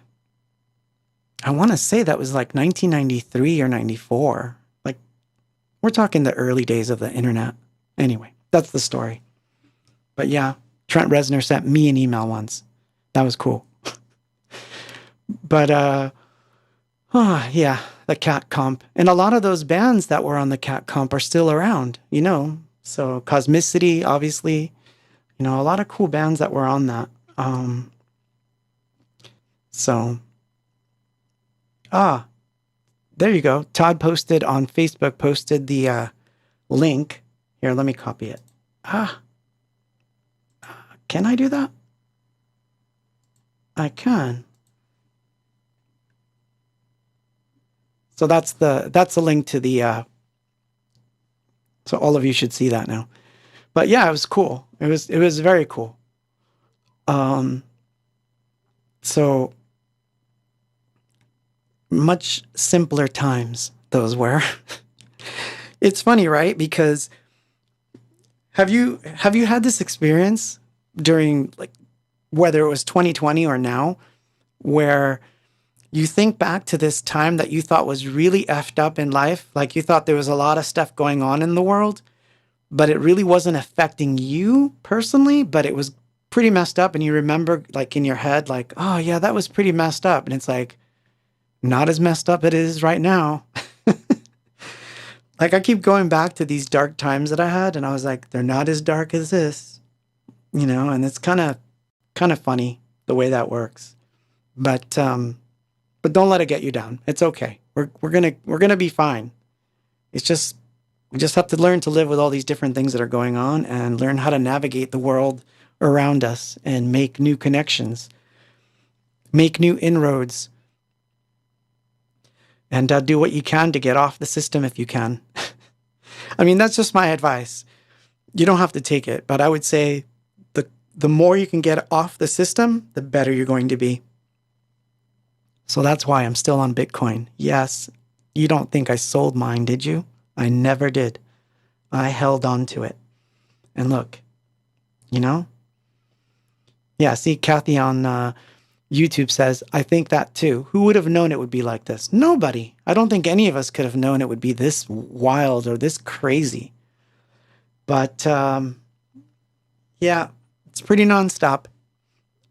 I want to say that was like 1993 or 94, We're talking the early days of the internet. Anyway, that's the story. But yeah, Trent Reznor sent me an email once. That was cool. But yeah, the Cat Comp. And a lot of those bands that were on the Cat Comp are still around, you know. So Cosmicity, obviously, you know, a lot of cool bands that were on that. There you go. Todd posted on Facebook, posted the link. Here, let me copy it. Can I do that? I can. So that's the link to the so all of you should see that now. But yeah, it was cool. It was very cool. So much simpler times those were. It's funny, right? Because have you had this experience during, like, whether it was 2020 or now, where you think back to this time that you thought was really effed up in life, like you thought there was a lot of stuff going on in the world, but it really wasn't affecting you personally, but it was pretty messed up, and you remember, like, in your head, like, oh yeah, that was pretty messed up, and it's like, not as messed up it is right now. Like, I keep going back to these dark times that I had, and I was like, they're not as dark as this, you know, and it's kind of funny the way that works. But don't let it get you down. It's okay. We're gonna be fine. It's just, we just have to learn to live with all these different things that are going on, and learn how to navigate the world around us and make new connections, make new inroads, and do what you can to get off the system if you can. I mean, that's just my advice. You don't have to take it, but I would say the more you can get off the system, the better you're going to be. So that's why I'm still on Bitcoin. Yes, you don't think I sold mine, did you? I never did. I held on to it. And look, you know? Yeah, see, Kathy on YouTube says, I think that too. Who would have known it would be like this? Nobody. I don't think any of us could have known it would be this wild or this crazy. But yeah, it's pretty nonstop.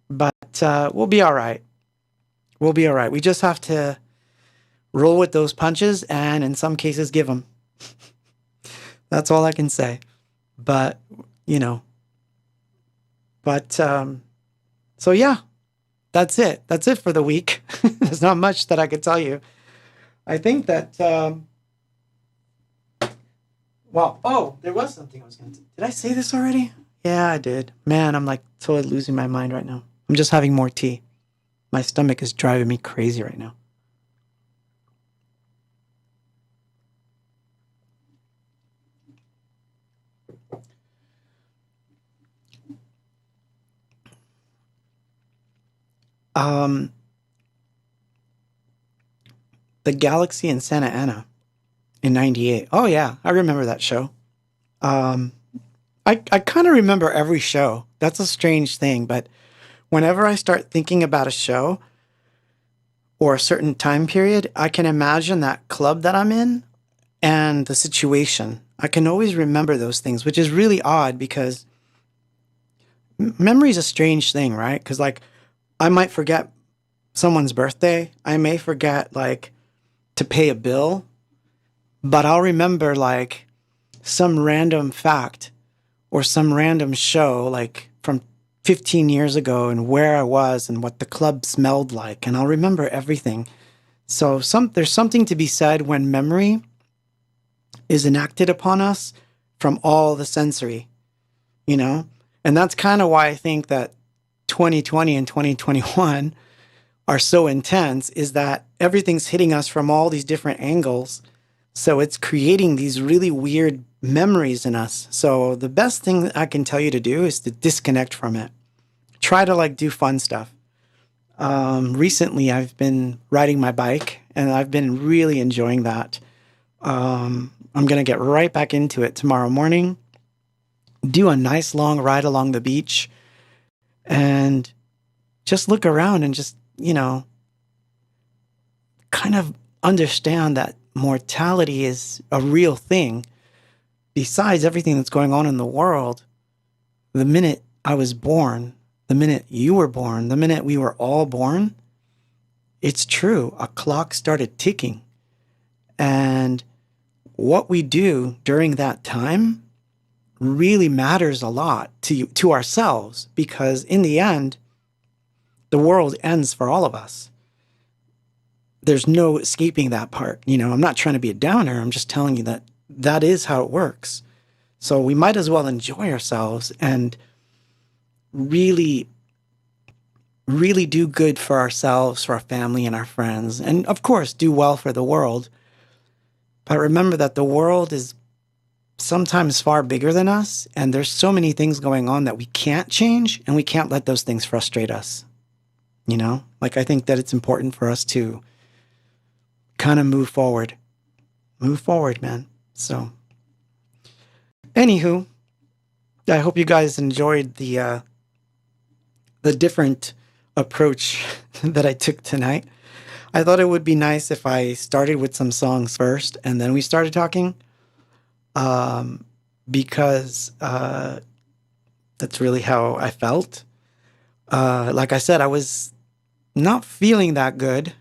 But we'll be all right. We'll be all right. We just have to roll with those punches, and in some cases give them. That's all I can say. But, you know. But, so yeah. That's it. That's it for the week. There's not much that I could tell you. I think that, well, oh, there was something I was going to... Did I say this already? Yeah, I did. Man, I'm like totally losing my mind right now. I'm just having more tea. My stomach is driving me crazy right now. The Galaxy in Santa Ana in '98. Oh yeah, I remember that show. I kind of remember every show. That's a strange thing, but whenever I start thinking about a show or a certain time period, I can imagine that club that I'm in and the situation. I can always remember those things, which is really odd because memory is a strange thing, right? Because, like, I might forget someone's birthday. I may forget, like, to pay a bill, but I'll remember, like, some random fact or some random show, like, from 15 years ago, and where I was and what the club smelled like, and I'll remember everything. So there's something to be said when memory is enacted upon us from all the sensory, you know? And that's kind of why I think that 2020 and 2021 are so intense, is that everything's hitting us from all these different angles. So it's creating these really weird memories in us. So the best thing that I can tell you to do is to disconnect from it. Try to, like, do fun stuff. Recently, I've been riding my bike, and I've been really enjoying that. I'm going to get right back into it tomorrow morning. Do a nice long ride along the beach and just look around and just, you know, kind of understand that mortality is a real thing, besides everything that's going on in the world, the minute I was born, the minute you were born, the minute we were all born, it's true. A clock started ticking. And what we do during that time really matters a lot to ourselves, because in the end, the world ends for all of us. There's no escaping that part. You know, I'm not trying to be a downer. I'm just telling you that that is how it works. So we might as well enjoy ourselves and really, really do good for ourselves, for our family and our friends. And of course, do well for the world. But remember that the world is sometimes far bigger than us. And there's so many things going on that we can't change, and we can't let those things frustrate us. You know, like I think that it's important for us to kind of move forward, man. So, anywho, I hope you guys enjoyed the different approach that I took tonight. I thought it would be nice if I started with some songs first and then we started talking, because that's really how I felt. Like I said, I was not feeling that good.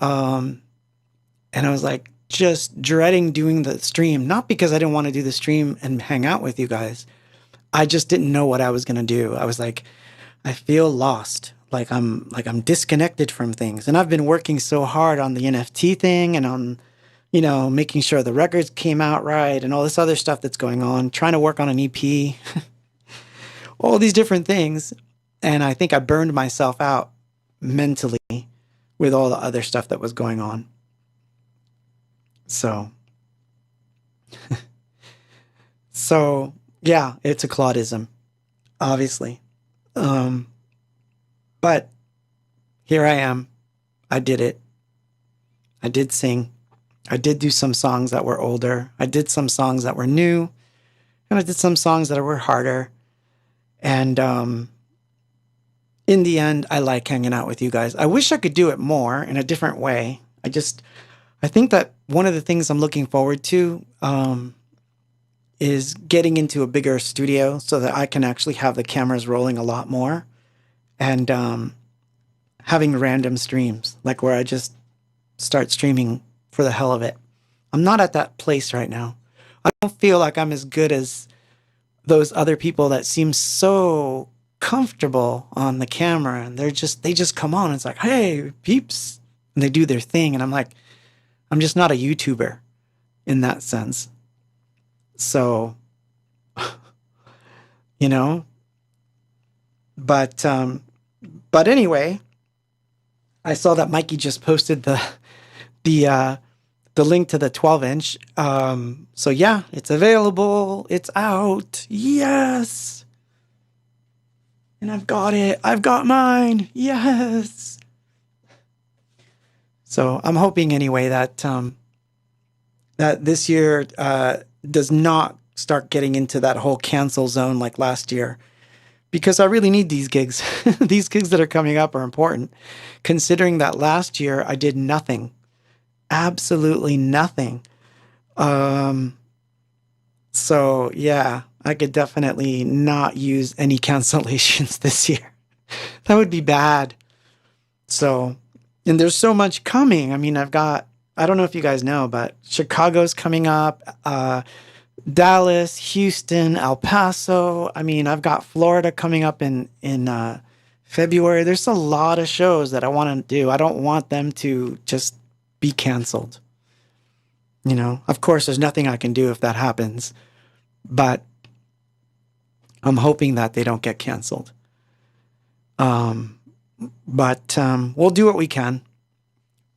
And I was like just dreading doing the stream, not because I didn't want to do the stream and hang out with you guys. I just didn't know what I was going to do. I was like, I feel lost. Like I'm disconnected from things. And I've been working so hard on the NFT thing and on, you know, making sure the records came out right and all this other stuff that's going on, trying to work on an EP, all these different things. And I think I burned myself out mentally with all the other stuff that was going on. So yeah, it's a Claudism, obviously. But here I am. I did it. I did sing. I did do some songs that were older. I did some songs that were new. And I did some songs that were harder. And in the end, I like hanging out with you guys. I wish I could do it more in a different way. I think that one of the things I'm looking forward to is getting into a bigger studio so that I can actually have the cameras rolling a lot more, and having random streams, like where I just start streaming for the hell of it. I'm not at that place right now. I don't feel like I'm as good as those other people that seem so comfortable on the camera, and they just come on and it's like, hey, peeps, and they do their thing, and I'm like, I'm just not a YouTuber in that sense. So, you know, but anyway, I saw that Mikey just posted the link to the 12-inch. So yeah, it's available. It's out. Yes. And I've got it. I've got mine. Yes. So I'm hoping anyway that that this year does not start getting into that whole cancel zone like last year, because I really need these gigs. These gigs that are coming up are important, considering that last year I did nothing, absolutely nothing. So yeah, I could definitely not use any cancellations this year. That would be bad. So, and there's so much coming. I mean, I don't know if you guys know, but Chicago's coming up, Dallas, Houston, El Paso. I mean, I've got Florida coming up in February. There's a lot of shows that I want to do. I don't want them to just be canceled. You know, of course, there's nothing I can do if that happens, but I'm hoping that they don't get canceled. But we'll do what we can.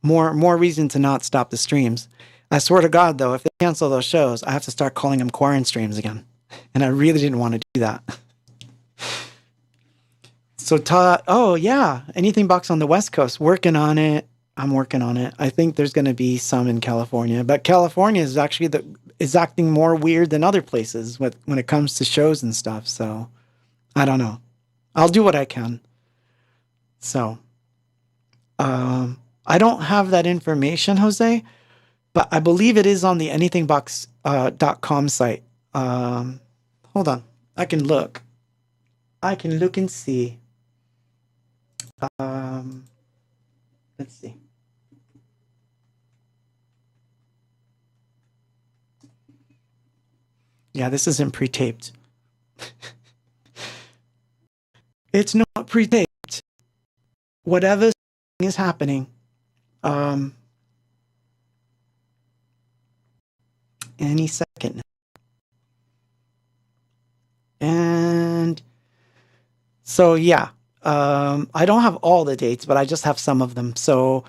More reason to not stop the streams. I swear to God, though, if they cancel those shows, I have to start calling them quarantine streams again. And I really didn't want to do that. So, oh yeah, anythingbox on the West Coast, working on it. I'm working on it. I think there's going to be some in California, but California is actually is acting more weird than other places when it comes to shows and stuff. So, I don't know. I'll do what I can. So, I don't have that information, Jose, but I believe it is on the anythingbox .com site. Hold on, I can look. I can look and see. Let's see. Yeah, this isn't pre-taped. It's not pre-taped. Whatever is happening. Any second. And so, yeah. I don't have all the dates, but I just have some of them. So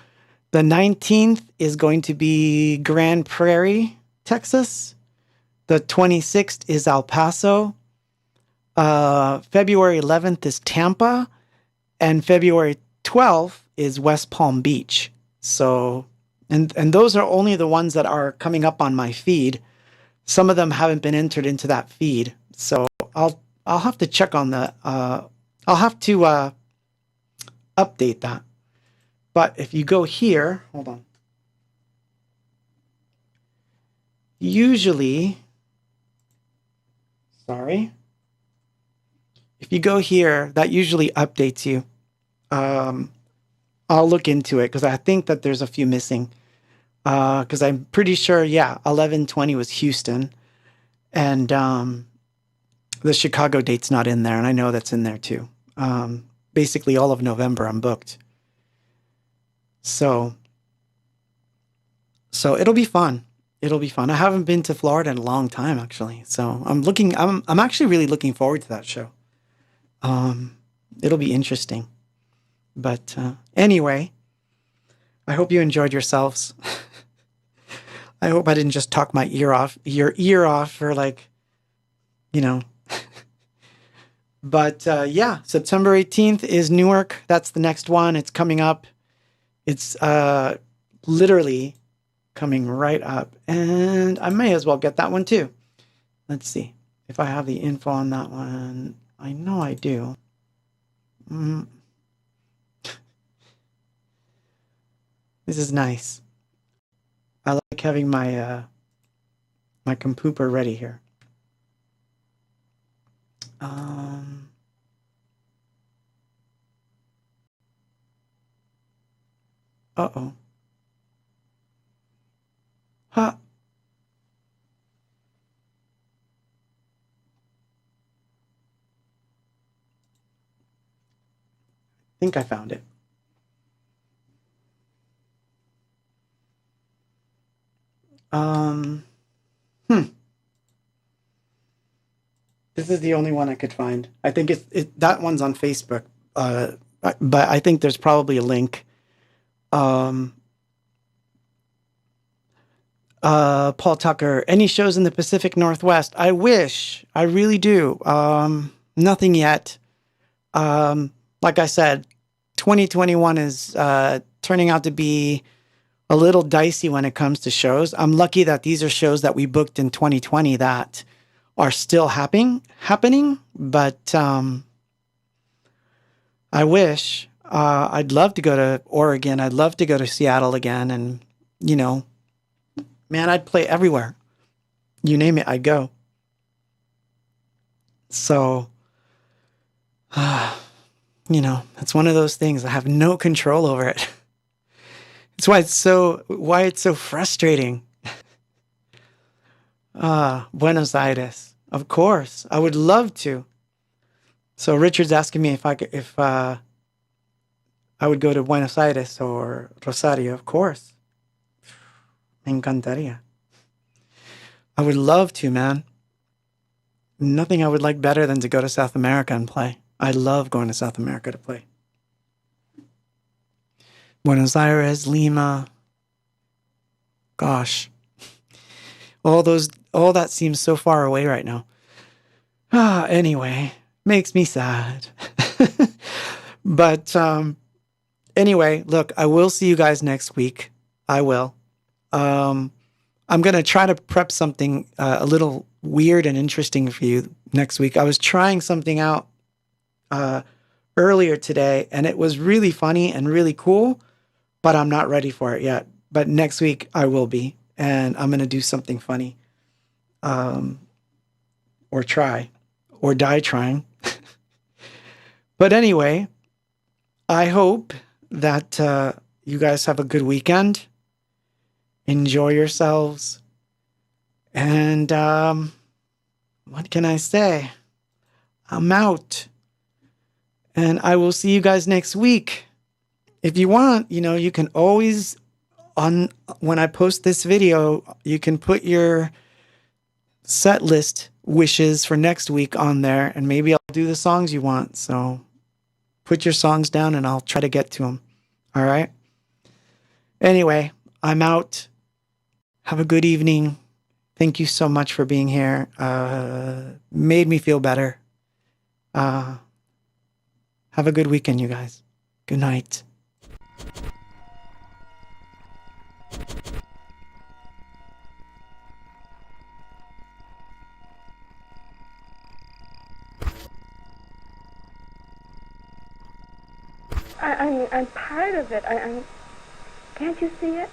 the 19th is going to be Grand Prairie, Texas. The 26th is El Paso. February 11th is Tampa. And February 12th is West Palm Beach. So, and those are only the ones that are coming up on my feed. Some of them haven't been entered into that feed. So I'll have to check on the, I'll have to update that. But if you go here, hold on. Usually, sorry. If you go here, that usually updates you. I'll look into it because I think that there's a few missing. Because I'm pretty sure, yeah, 11/20 was Houston. And the Chicago date's not in there. And I know that's in there too. Basically all of November I'm booked. So it'll be fun. It'll be fun. I haven't been to Florida in a long time, actually. So I'm actually really looking forward to that show. It'll be interesting. But anyway, I hope you enjoyed yourselves. I hope I didn't just talk your ear off for like, you know. But yeah, September 18th is Newark. That's the next one. It's coming up. It's literally coming right up. And I may as well get that one too. Let's see if I have the info on that one. I know I do. This is nice. I like having my my computer ready here. Uh-oh. Huh. I think I found it. This is the only one I could find. I think that one's on Facebook. But I think there's probably a link. Paul Tucker, any shows in the Pacific Northwest? I wish. I really do. Nothing yet. Like I said, 2021 is turning out to be a little dicey when it comes to shows. I'm lucky that these are shows that we booked in 2020 that are still happening, but I wish. I'd love to go to Oregon. I'd love to go to Seattle again, and you know, man, I'd play everywhere. You name it, I'd go. So, you know, it's one of those things. I have no control over it. It's why it's so frustrating. Buenos Aires, of course, I would love to. So Richard's asking me if I would go to Buenos Aires or Rosario. Of course, me encantaría. I would love to, man. Nothing I would like better than to go to South America and play. I love going to South America to play. Buenos Aires, Lima. Gosh. All that seems so far away right now. Anyway, makes me sad. But anyway, look, I will see you guys next week. I will. I'm going to try to prep something a little weird and interesting for you next week. I was trying something out earlier today, and it was really funny and really cool, but I'm not ready for it yet. But next week I will be. and I'm going to do something funny. Or try, or die trying. But anyway, I hope that you guys have a good weekend. Enjoy yourselves. And what can I say? I'm out. And I will see you guys next week. If you want, you can always, when I post this video, you can put your set list wishes for next week on there, and maybe I'll do the songs you want. So put your songs down and I'll try to get to them. All right? Anyway, I'm out. Have a good evening. Thank you so much for being here. Made me feel better. Have a good weekend, you guys. Good night. I'm part of it. Can't you see it?